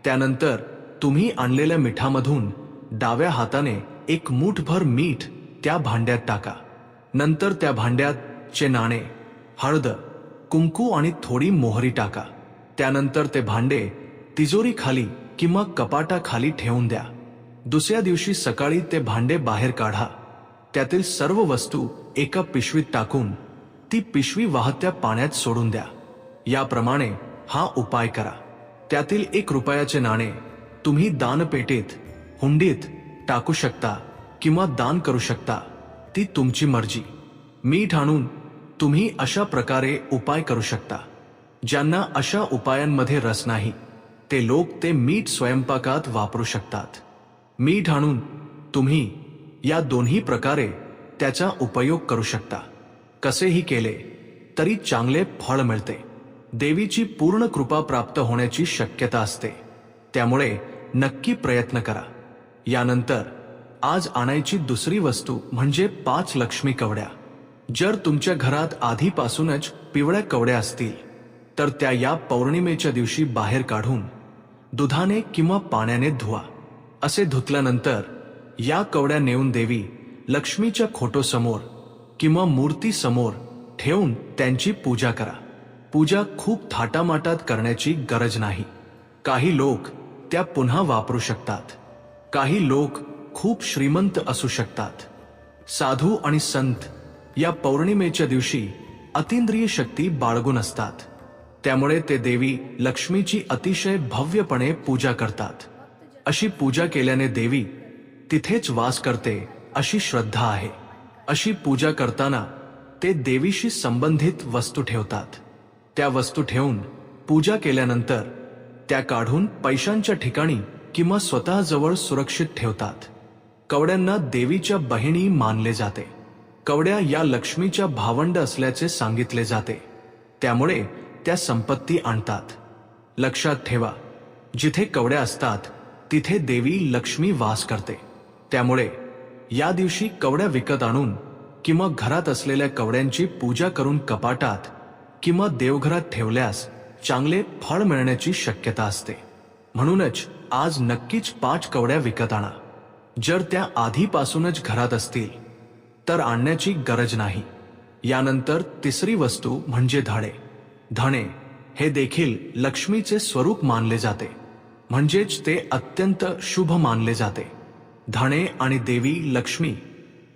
त्यानंतर तुम्ही आणलेल्या मिठामधून डाव्या हाताने एक मूठभर मीठ त्या भांड्यात टाका. नंतर त्या भांड्यात चे नाणे, हळद, कुंकू आणि थोडी मोहरी टाका. त्यानंतर ते भांडे तिजोरी खाली किंवा कपाटाखाली ठेवून द्या. दुसऱ्या दिवशी सकाळी ते भांडे बाहेर काढा. त्यातील सर्व वस्तू एका पिशवीत टाकून ती पिशवी वाहत्या पाण्यात सोडून द्या. याप्रमाणे हा उपाय करा. त्यातील 1 रुपयाचे नाणे तुम्ही दानपेटीत, हुंडीत टाकू शकता किंवा दान करू शकता, ती तुमची मर्जी. मीठ आणून तुम्ही अशा प्रकारे उपाय करू शकता. ज्यांना अशा उपायांमध्ये रस नाही ते लोक ते मीठ स्वयंपाकात वापरू शकतात. मीठ आणून तुम्ही या दोन्ही प्रकारे त्याचा उपयोग करू शकता. कसेही केले तरी चांगले फळ मिळते. देवीची पूर्ण कृपा प्राप्त होण्याची शक्यता असते. त्यामुळे नक्की प्रयत्न करा. यानंतर आज आणायची दुसरी वस्तू म्हणजे 5 लक्ष्मी कवड्या. जर तुमच्या घरात आधीपासूनच पिवळ्या कवड्या असतील तर त्या या पौर्णिमेच्या दिवशी बाहेर काढून दुधाने किंवा पाण्याने धुवा. असे धुतल्यानंतर या कवड्या नेऊन देवी लक्ष्मीच्या फोटोसमोर किंवा मूर्तीसमोर ठेवून त्यांची पूजा करा. पूजा खूप थाटामाटात करण्याची गरज नाही. काही लोक त्या पुन्हा वापरू शकतात. काही लोक खूप श्रीमंत असू शकतात. साधू आणि संत या पौर्णिमेच्या दिवशी अतींद्रिय शक्ती बाळगून असतात. त्यामुळे ते देवी लक्ष्मीची अतिशय भव्यपणे पूजा करतात. अशी पूजा केल्याने देवी तिथेच वास करते अशी श्रद्धा आहे. अशी पूजा करताना ते देवीशी संबंधित वस्तू ठेवतात. त्या वस्तू ठेवून पूजा केल्यानंतर त्या काढून पैशांच्या ठिकाणी किंवा स्वतःजवळ सुरक्षित ठेवतात. कवड्यांना देवीच्या बहिणी मानले जाते. कवड्या या लक्ष्मीच्या भावंड असल्याचे सांगितले जाते. त्यामुळे त्या संपत्ती आणतात. लक्षात ठेवा, जिथे कवड्या असतात तिथे देवी लक्ष्मी वास करते. त्यामुळे या दिवशी कवड्या विकत आणून किंवा घरात असलेल्या कवड्यांची पूजा करून कपाटात किंवा देवघरात ठेवल्यास चांगले फळ मिळण्याची शक्यता असते. म्हणूनच आज नक्कीच 5 कवड्या विकत आणा. जर त्या आधीपासूनच घरात असतील तर आणण्याची गरज नाही. यानंतर तिसरी वस्तू म्हणजे धणे. धणे हे देखील लक्ष्मीचे स्वरूप मानले जाते. म्हणजेच ते अत्यंत शुभ मानले जाते. धणे आणि देवी लक्ष्मी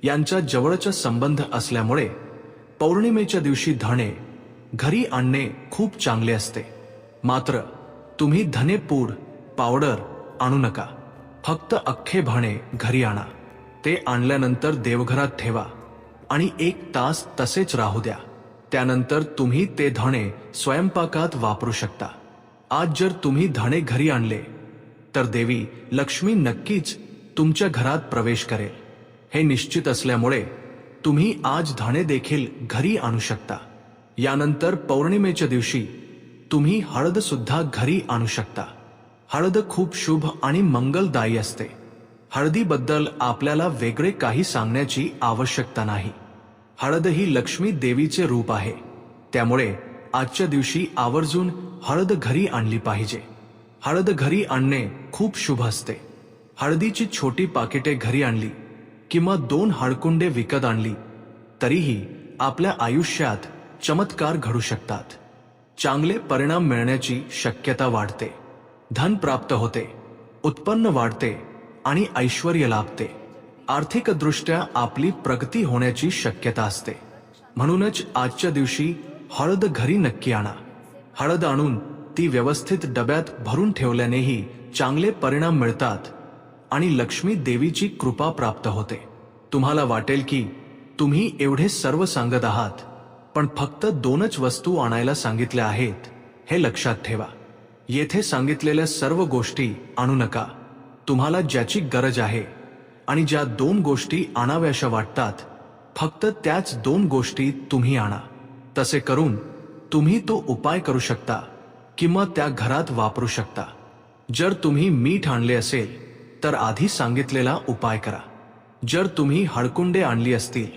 यांचा जवळचा संबंध असल्यामुळे पौर्णिमेच्या दिवशी धणे घरी आणणे खूप चांगले असते. मात्र तुम्ही धने पूड, पावडर आणू नका. फक्त अख्खे धणे घरी आणा. ते आणल्यानंतर देवघरात ठेवा आणि 1 तास तसेच राहू द्या. त्यानंतर तुम्ही ते धणे स्वयंपाकात वापरू शकता. आज जर तुम्ही धणे घरी आणले तर देवी लक्ष्मी नक्कीच तुमच्या घरात प्रवेश करेल. हे निश्चित असल्यामुळे तुम्ही आज धणे देखील घरी आणू शकता. यानंतर पौर्णिमेच्या दिवशी तुम्ही हळद सुद्धा घरी आणू शकता. हळद खूप शुभ आणि मंगलदायी असते. हळदीबद्दल आपल्याला वेगळे काही सांगण्याची आवश्यकता नाही. हळद ही लक्ष्मी देवीचे रूप आहे. त्यामुळे आजच्या दिवशी आवर्जून हळद घरी आणली पाहिजे. हळद घरी आणणे खूप शुभ असते. हळदीची छोटी पाकिटे घरी आणली किंवा 2 हळकुंडे विकत आणली तरीही आपल्या आयुष्यात चमत्कार घडू शकतात. चांगले परिणाम मिळण्याची शक्यता वाढते. धन प्राप्त होते, उत्पन्न वाढते आणि ऐश्वर्य लाभते. आर्थिकदृष्ट्या आपली प्रगती होण्याची शक्यता असते. म्हणूनच आजच्या दिवशी हळद घरी नक्की आणा. हळद आणून ती व्यवस्थित डब्यात भरून ठेवल्यानेही चांगले परिणाम मिळतात आणि लक्ष्मी देवीची कृपा प्राप्त होते. तुम्हाला वाटेल की तुम्ही एवढे सर्व सांगत आहात, पण फक्त 2च वस्तू आणायला सांगितल्या आहेत. हे लक्षात ठेवा. येथे सांगितलेल्या सर्व गोष्टी आणू नका. तुम्हाला ज्याची गरज आहे आणि ज्या 2 गोष्टी आणाव्याशा वाटतात फक्त त्याच 2 गोष्टी तुम्ही आणा. तसे करून तुम्ही तो उपाय करू शकता किंवा त्या घरात वापरू शकता. जर तुम्ही मीठ आणले असेल तर आधी सांगितलेला उपाय करा. जर तुम्ही हळकुंडे आणली असतील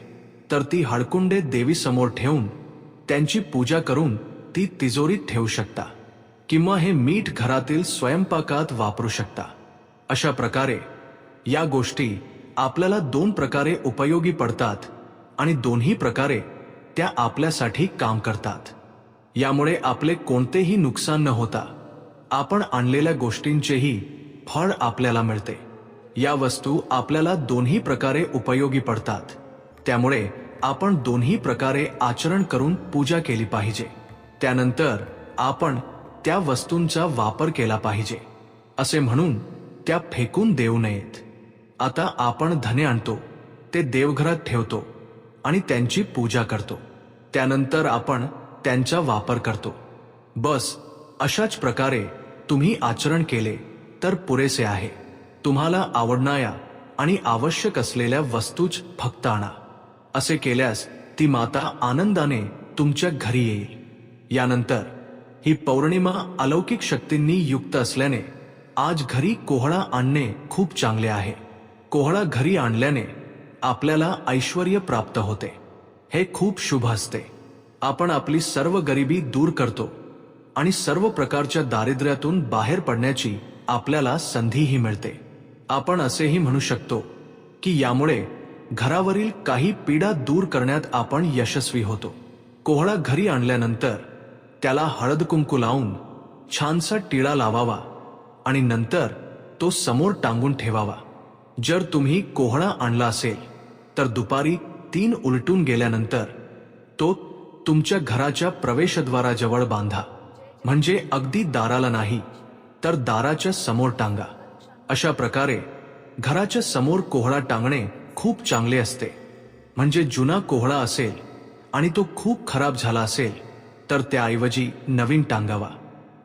तर ती हळकुंडे देवीसमोर ठेवून त्यांची पूजा करून ती तिजोरीत ठेवू शकता, किंवा हे मीठ घरातील स्वयंपाकात वापरू शकता. अशा प्रकारे या गोष्टी आपल्याला 2 प्रकारे उपयोगी पडतात आणि दोन्ही प्रकारे त्या आपल्यासाठी काम करतात. यामुळे आपले कोणतेही नुकसान न होता आपण आणलेल्या गोष्टींचेही फळ आपल्याला मिळते. या वस्तू आपल्याला दोन्ही प्रकारे उपयोगी पडतात, त्यामुळे आपण दोन्ही प्रकारे आचरण करून पूजा केली पाहिजे. त्यानंतर आपण त्या वस्तूंचा वापर केला पाहिजे. असे म्हणून त्या फेकून देऊ नयेत. आता आपण धान्य आणतो, ते देवघरात ठेवतो आणि त्यांची पूजा करतो. त्यानंतर आपण त्यांचा वापर करतो. बस अशाच प्रकारे तुम्ही आचरण केले तर पुरेसे आहे. तुम्हाला आवडणाऱ्या आणि आवश्यक असलेल्या वस्तूच फक्त आणा. असे केल्यास ती माता आनंदाने तुमच्या घरी येईल. यानंतर ही पौर्णिमा अलौकिक शक्तींनी युक्त असल्याने आज घरी कोहळा आणणे खूप चांगले आहे. कोहळा घरी आणल्याने आपल्याला ऐश्वर्य प्राप्त होते. हे खूप शुभ असते. आपण आपली सर्व गरिबी दूर करतो आणि सर्व प्रकारच्या दारिद्र्यातून बाहेर पडण्याची आपल्याला संधीही मिळते. आपण असेही म्हणू शकतो की यामुळे घरावरील काही पीडा दूर करण्यात आपण यशस्वी होतो. कोहळा घरी आणल्यानंतर त्याला हळद कुंकू लावून छानसा टिळा लावावा आणि नंतर तो समोर टांगून ठेवावा. जर तुम्ही कोहळा आणला असेल तर दुपारी 3 उलटून गेल्यानंतर तो तुमच्या घराच्या प्रवेशद्वाराजवळ बांधा. म्हणजे अगदी दाराला नाही तर दाराच्या समोर टांगा. अशा प्रकारे घराच्या समोर कोहळा टांगणे खूप चांगले असते. म्हणजे जुना कोहळा असेल आणि तो खूप खराब झाला असेल तर त्याऐवजी नवीन टांगावा.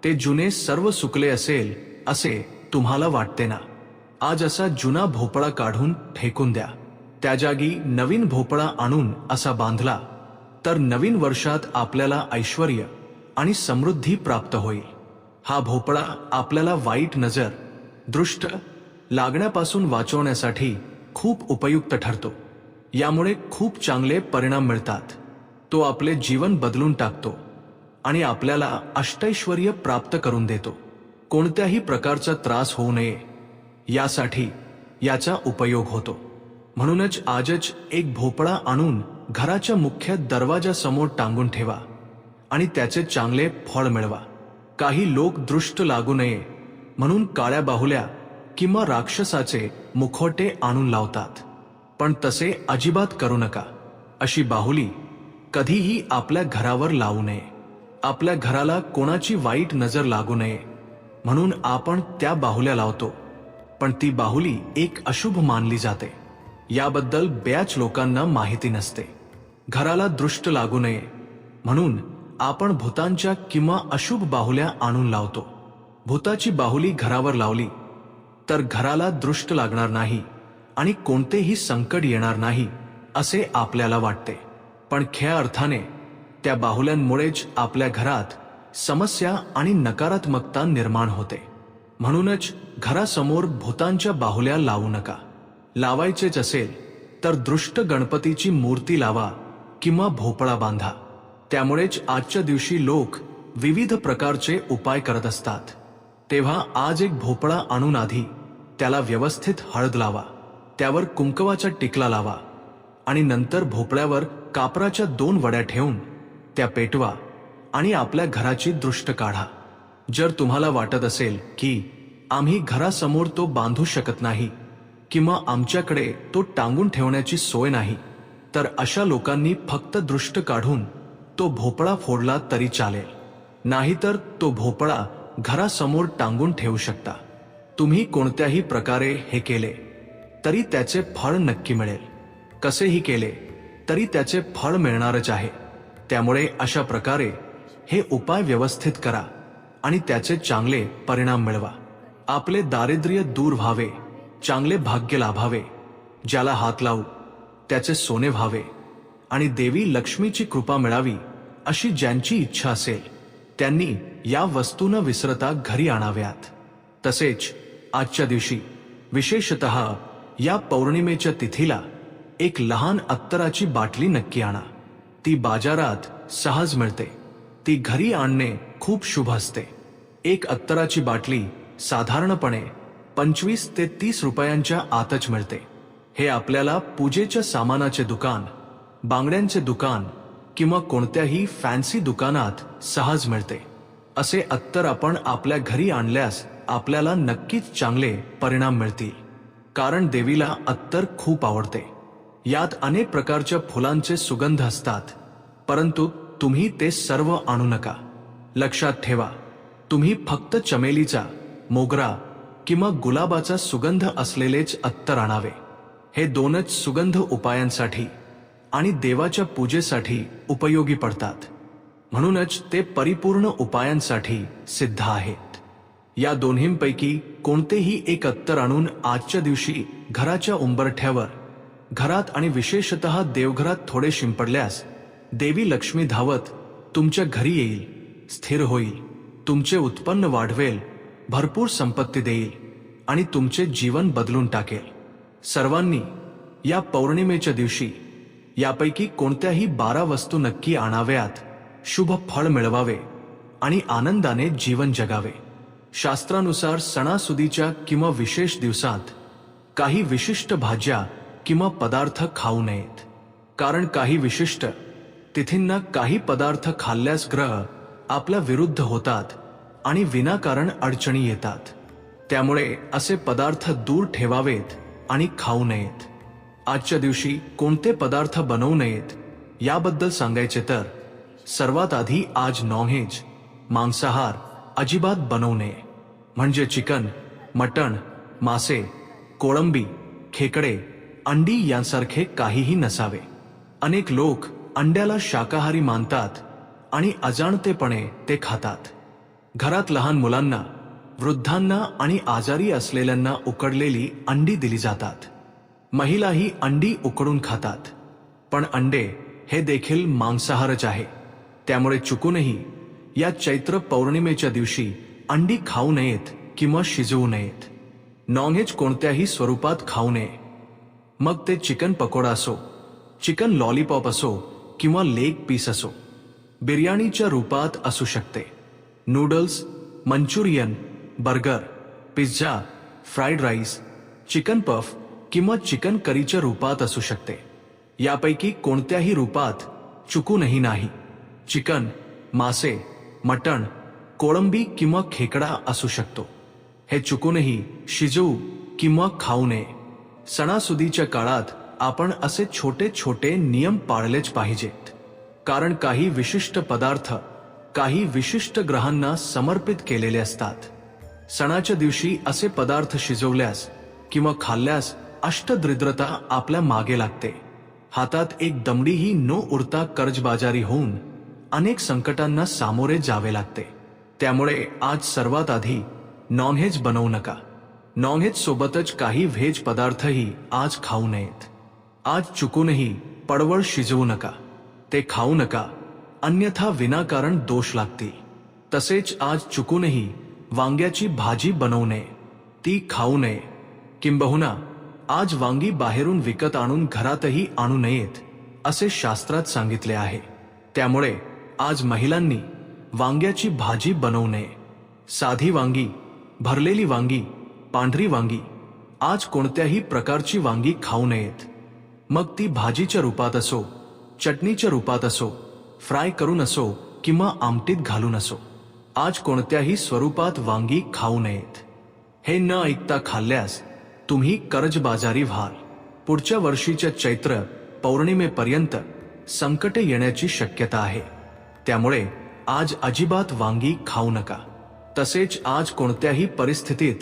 ते जुने सर्व सुकले असेल असे तुम्हाला वाटते ना? आज असा जुना भोपळा काढून फेकून द्या. त्या जागी नवीन भोपळा आणून असा बांधला तर नवीन वर्षात आपल्याला ऐश्वर्य आणि समृद्धी प्राप्त होईल. हा भोपळा आपल्याला वाईट नजर, दृष्ट लागण्यापासून वाचवण्यासाठी खूप उपयुक्त ठरतो. यामुळे खूप चांगले परिणाम मिळतात. तो आपले जीवन बदलून टाकतो आणि आपल्याला अष्टैश्वर्य प्राप्त करून देतो. कोणत्याही प्रकारचा त्रास होऊ नये यासाठी याचा उपयोग होतो. म्हणूनच आजच एक भोपळा आणून घराच्या मुख्य दरवाजासमोर टांगून ठेवा आणि त्याचे चांगले फळ मिळवा. काही लोक दृष्ट लागू नये म्हणून काळ्या बाहुल्या किंवा राक्षसाचे मुखवटे आणून लावतात, पण तसे अजिबात करू नका. अशी बाहुली कधीही आपल्या घरावर लावू नये. आपल्या घराला कोणाची वाईट नजर लागू नये म्हणून आपण त्या बाहुल्या लावतो, पण ती बाहुली एक अशुभ मानली जाते. याबद्दल बऱ्याच लोकांना माहिती नसते. घराला दृष्ट लागू नये म्हणून आपण भूतांच्या किंवा अशुभ बाहुल्या आणून लावतो. भूताची बाहुली घरावर लावली तर घराला दृष्ट लागणार नाही आणि कोणतेही संकट येणार नाही असे आपल्याला वाटते, पण खऱ्या अर्थाने त्या बाहुल्यांमुळेच आपल्या घरात समस्या आणि नकारात्मकता निर्माण होते. म्हणूनच घरासमोर भूतांच्या बाहुल्या लावू नका. लावायचेच असेल तर दृष्ट गणपतीची मूर्ती लावा किंवा भोपळा बांधा. त्यामुळेच आजच्या दिवशी लोक विविध प्रकारचे उपाय करत असतात. तेव्हा आज एक भोपळा आणून आधी त्याला व्यवस्थित हळद लावा, त्यावर कुंकवाचा टिकला लावा आणि नंतर भोपळ्यावर कापराच्या 2 वड्या ठेवून त्या पेटवा आणि आपल्या घराची दृष्ट काढा. जर तुम्हाला वाटत असेल की आम्ही घरासमोर तो बांधू शकत नाही किंवा आमच्याकडे तो टांगून ठेवण्याची सोय नाही, तर अशा लोकांनी फक्त दृष्ट काढून तो भोपळा फोडला तरी चालेल. नाहीतर तो भोपळा घरासमोर टांगून ठेवू शकता. तुम्ही कोणत्याही प्रकारे हे केले तरी त्याचे फळ नक्की मिळेल. कसेही केले तरी त्याचे फळ मिळणारच आहे. त्यामुळे अशा प्रकारे हे उपाय व्यवस्थित करा आणि त्याचे चांगले परिणाम मिळवा. आपले दारिद्र्य दूर व्हावे, चांगले भाग्य लाभावे, ज्याला हात लावू त्याचे सोने व्हावे आणि देवी लक्ष्मीची कृपा मिळावी अशी ज्यांची इच्छा असेल त्यांनी या वस्तू न विसरता घरी आणाव्यात. तसेच आजच्या दिवशी विशेषतः या पौर्णिमेच्या तिथीला एक लहान अत्तराची बाटली नक्की आणा. ती बाजारात सहज मिळते. ती घरी आणणे खूप शुभ असते. एक अत्तराची बाटली साधारणपणे 25 ते 30 रुपयांच्या आतच मिळते. हे आपल्याला पूजेच्या सामानाचे दुकान, बांगड्यांचे दुकान किंवा कोणत्याही फॅन्सी दुकानात सहज मिळते. असे अत्तर आपण आपल्या घरी आणल्यास आपल्याला नक्कीच चांगले परिणाम मिळतील. कारण देवीला अत्तर खूप आवडते. यात अनेक प्रकारच्या फुलांचे सुगंध असतात, परंतु तुम्ही ते सर्व आणू नका. लक्षात ठेवा, तुम्ही फक्त चमेलीचा, मोगरा किंवा गुलाबाचा सुगंध असलेलेच अत्तर आणावे. हे दोनच सुगंध उपायांसाठी आणि देवाच्या पूजेसाठी उपयोगी पडतात. म्हणूनच ते परिपूर्ण उपायांसाठी सिद्ध आहेत. या दोन्हींपैकी कोणतेही एक अत्तर आणून आजच्या दिवशी घराच्या उंबरठ्यावर, घरात आणि विशेषतः देवघरात थोडे शिंपडल्यास देवी लक्ष्मी धावत तुमच्या घरी येईल, स्थिर होईल, तुमचे उत्पन्न वाढवेल, भरपूर संपत्ती देईल आणि तुमचे जीवन बदलून टाकेल. सर्वांनी या पौर्णिमेच्या दिवशी यापैकी कोणत्याही 12 वस्तू नक्की आणाव्यात. शुभ फळ मिळवावे आणि आनंदाने जीवन जगावे. शास्त्रानुसार सणासुदीच्या किंवा विशेष दिवसात काही विशिष्ट भाज्या किंवा पदार्थ खाऊ नयेत. कारण काही विशिष्ट तिथींना काही पदार्थ खाल्ल्यास ग्रह आपल्या विरुद्ध होतात आणि विनाकारण अडचणी येतात. त्यामुळे असे पदार्थ दूर ठेवावेत आणि खाऊ नयेत. आजच्या दिवशी कोणते पदार्थ बनवू नयेत याबद्दल सांगायचे तर सर्वात आधी आज नॉनव्हेज, मांसाहार अजिबात बनवू नये. म्हणजे चिकन, मटण, मासे, कोळंबी, खेकडे, अंडी यांसारखे काहीही नसावे. अनेक लोक अंड्याला शाकाहारी मानतात आणि अजाणतेपणे ते खातात. घरात लहान मुलांना, वृद्धांना आणि आजारी असलेल्यांना उकडलेली अंडी दिली जातात. महिलाही अंडी उकडून खातात. पण अंडे हे देखील मांसाहारच आहे. त्यामुळे चुकूनही या चैत्र पौर्णिमेच्या दिवशी अंडी खाऊ नयेत किंवा शिजवू नयेत. नॉनव्हेज कोणत्याही स्वरूपात खाऊ नये. मग ते चिकन पकोडा असो, चिकन लॉलीपॉप असो किंवा लेग पीस असो. बिर्याणीच्या रूपात असू शकते. Noodles, Manchurian, burger, pizza, fried rice, chicken puff किंवा चिकन करीच्या रूपात असू शकते. यापैकी कोणत्याही रूपात चुकूनही नाही. चिकन, मासे, मटण, कोळंबी किंवा खेकडा असू शकतो. हे चुकूनही शिजवू किंवा खाऊ नये. सणासुदीच्या काळात आपण असे छोटे छोटे नियम पाळलेच पाहिजेत. कारण काही विशिष्ट पदार्थ काही विशिष्ट ग्रहांना समर्पित केलेले असतात. सणाच्या दिवशी असे पदार्थ शिजवल्यास किंवा खाल्ल्यास अष्टदरिद्रता आपल्या मागे लागते. हातात एक दमडीही न उरता कर्जबाजारी होऊन अनेक संकटांना सामोरे जावे लागते. त्यामुळे आज सर्वात आधी नॉनव्हेज बनवू नका. नॉनव्हेज सोबतच काही व्हेज पदार्थही आज खाऊ नयेत. आज चुकूनही पडवळ शिजवू नका. ते खाऊ नका, अन्यथा विनाकारण दोष लागतील. तसेच आज चुकूनही वांग्याची भाजी बनवू नये, ती खाऊ नये. किंबहुना आज वांगी बाहेरून विकत आणून घरातही आणू नयेत असे शास्त्रात सांगितले आहे. त्यामुळे आज महिलांनी वांग्याची भाजी बनवू नये. साधी वांगी, भरलेली वांगी, पांढरी वांगी, आज कोणत्याही प्रकारची वांगी खाऊ नयेत. मग ती भाजीच्या रूपात असो, चटणीच्या रूपात असो, फ्राय करून असो किंवा आमटीत घालून असो. आज कोणत्याही स्वरूपात वांगी खाऊ नयेत. हे न ऐकता खाल्ल्यास तुम्ही कर्जबाजारी व्हाल. पुढच्या वर्षीच्या चैत्र पौर्णिमेपर्यंत संकटे येण्याची शक्यता आहे. त्यामुळे आज अजिबात वांगी खाऊ नका. तसेच आज कोणत्याही परिस्थितीत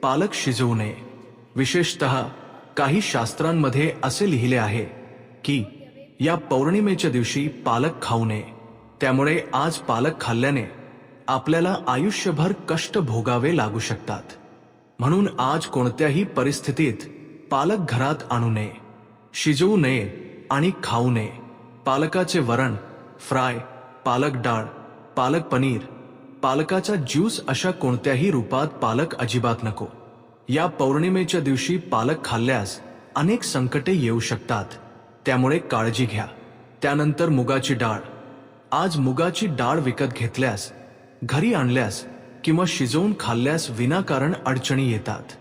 पालक शिजवू नये. विशेषतः काही शास्त्रांमध्ये असे लिहिले आहे की या पौर्णिमेच्या दिवशी पालक खाऊ नये. त्यामुळे आज पालक खाल्ल्याने आपल्याला आयुष्यभर कष्ट भोगावे लागू शकतात. म्हणून आज कोणत्याही परिस्थितीत पालक घरात आणू नये, शिजवू नये आणि खाऊ नये. पालकाचे वरण, फ्राय, पालक डाळ, पालक पनीर, पालकाचा ज्यूस अशा कोणत्याही रूपात पालक अजिबात नको. या पौर्णिमेच्या दिवशी पालक खाल्ल्यास अनेक संकटे येऊ शकतात. त्यामुळे काळजी घ्या. त्यानंतर मुगाची डाळ. आज मुगाची डाळ विकत घेतल्यास, घरी आणल्यास किंवा शिजवून खाल्ल्यास विनाकारण अडचणी येतात.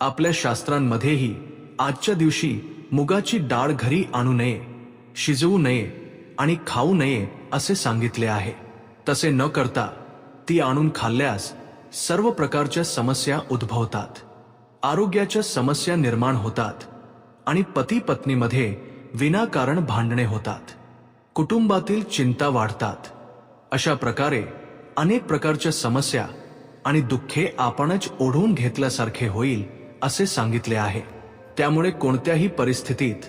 आपल्या शास्त्रांमध्येही आजच्या दिवशी मुगाची डाळ घरी आणू नये, शिजवू नये आणि खाऊ नये असे सांगितले आहे. तसे न करता ती आणून खाल्ल्यास सर्व प्रकारच्या समस्या उद्भवतात, आरोग्याच्या समस्या निर्माण होतात आणि पती पत्नीमध्ये विनाकारण भांडणे होतात, कुटुंबातील चिंता वाढतात. अशा प्रकारे अनेक प्रकारच्या समस्या आणि दुःखे आपणच ओढून घेतल्यासारखे होईल असे सांगितले आहे. त्यामुळे कोणत्याही परिस्थितीत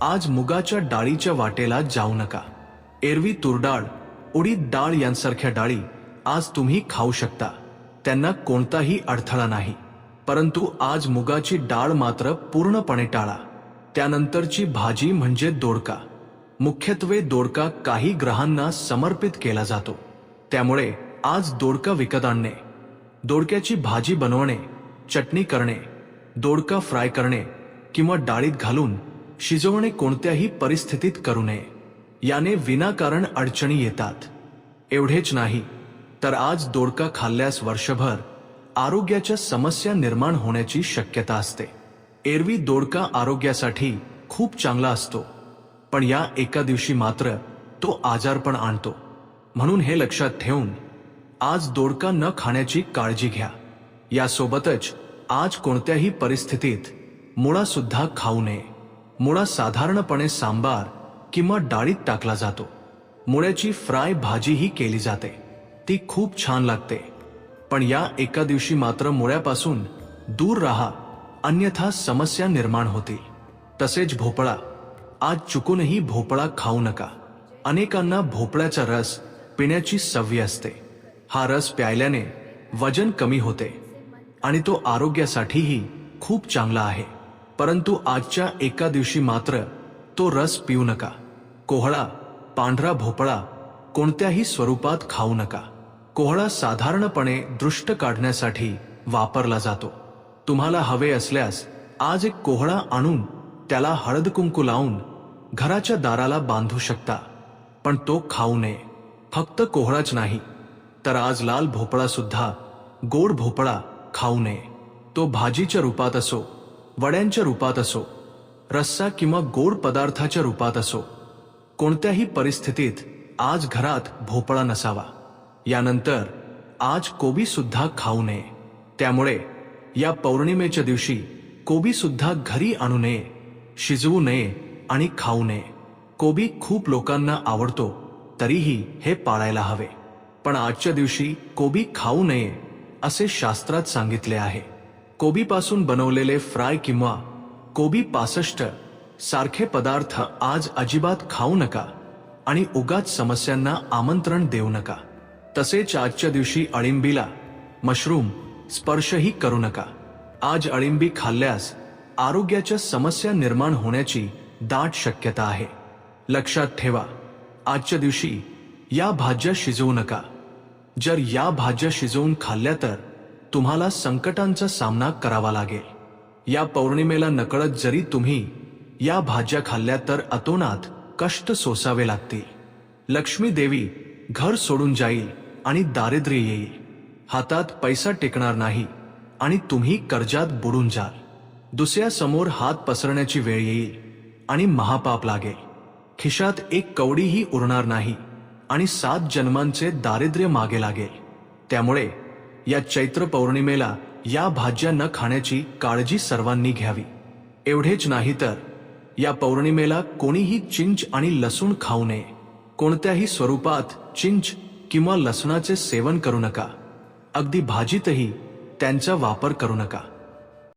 आज मुगाच्या डाळीच्या वाटेला जाऊ नका. एरवी तुरडाळ, उडीद डाळ यांसारख्या डाळी आज तुम्ही खाऊ शकता, त्यांना कोणताही अडथळा नाही. परंतु आज मुगाची डाळ मात्र पूर्णपणे टाळा. त्यानंतरची भाजी म्हणजे दोडका. मुख्यत्वे दोडका काही ग्रहांना समर्पित केला जातो, त्यामुळे आज दोडका विकत आणणे, दोडक्याची भाजी बनवणे, चटणी करणे, दोडका फ्राय करणे किंवा डाळीत घालून शिजवणे कोणत्याही परिस्थितीत करू नये. याने विनाकारण अडचणी येतात. एवढेच नाही तर आज दोडका खाल्ल्यास वर्षभर आरोग्याच्या समस्या निर्माण होण्याची शक्यता असते. एरवी दोडका आरोग्यासाठी खूप चांगला असतो, पण या एका दिवशी मात्र तो आजारपण आणतो. म्हणून हे लक्षात ठेवून आज दोडका न खाण्याची काळजी घ्या. यासोबतच आज कोणत्याही परिस्थितीत मुळा सुद्धा खाऊ नये. मुळा साधारणपणे सांबार किंवा डाळीत टाकला जातो. मुळ्याची फ्राय भाजीही केली जाते, ती खूप छान लागते. पण या एका दिवशी मात्र मुळ्यापासून दूर राहा, अन्यथा समस्या निर्माण होतील. तसेच भोपळा. आज चुकूनही भोपळा खाऊ नका. अनेकांना भोपळ्याचा रस पिण्याची सवय असते. हा रस प्यायल्याने वजन कमी होते आणि तो आरोग्यासाठीही खूप चांगला आहे. परंतु आजच्या एका दिवशी मात्र तो रस पिऊ नका. कोहळा, पांढरा भोपळा कोणत्याही स्वरूपात खाऊ नका. कोहळा साधारणपणे दृष्ट काढण्यासाठी वापरला जातो. तुम्हाला हवे असल्यास आज एक कोहळा आणून त्याला हळद कुंकू लावून घराच्या दाराला बांधू शकता, पण तो खाऊ नये. फक्त कोहळाच नाही तर आज लाल भोपळा सुद्धा, गोड भोपळा खाऊ नये. तो भाजीच्या रूपात असो, वड्यांच्या रूपात असो, रस्सा किंवा गोड पदार्थाच्या रूपात असो, कोणत्याही परिस्थितीत आज घरात भोपळा नसावा. यानंतर आज कोबी सुद्धा खाऊ नये. त्यामुळे या पौर्णिमेच्या दिवशी कोबी सुद्धा घरी आणू नये, शिजवू नये आणि खाऊ नये. कोबी खूप लोकांना आवडतो, तरीही हे पाळायला हवे. पण आजच्या दिवशी कोबी खाऊ नये असे शास्त्रात सांगितले आहे. कोबीपासून बनवलेले फ्राय किंवा कोबी 65 सारखे पदार्थ आज अजिबात खाऊ नका आणि उगाच समस्यांना आमंत्रण देऊ नका. तसेच आजच्या दिवशी अळिंबीला, मशरूम स्पर्शही करू नका. आज अळिंबी खाल्ल्यास आरोग्याच्या समस्या निर्माण होण्याची दाट शक्यता आहे. लक्षात ठेवा, आजच्या दिवशी या भाज्या शिजवू नका. जर या भाज्या शिजवून खाल्ल्या तर तुम्हाला संकटांचा सामना करावा लागेल. या पौर्णिमेला नकळत जरी तुम्ही या भाज्या खाल्ल्या तर अतोनात कष्ट सोसावे लागतील. लक्ष्मी देवी घर सोडून जाईल आणि दारिद्र्य येईल. हातात पैसा टिकणार नाही आणि तुम्ही कर्जात बुडून जाल. दुसऱ्यासमोर हात पसरण्याची वेळ येईल आणि महापाप लागेल. खिशात एक कवडीही उरणार नाही आणि 7 जन्मांचे दारिद्र्य मागे लागेल. त्यामुळे या चैत्र पौर्णिमेला या भाज्या न खाण्याची काळजी सर्वांनी घ्यावी. एवढेच नाही तर या पौर्णिमेला कोणीही चिंच आणि लसूण खाऊ नये. कोणत्याही स्वरूपात चिंच किंवा लसणाचे सेवन करू नका. अगदी भाजीतही त्यांचा वापर करू नका.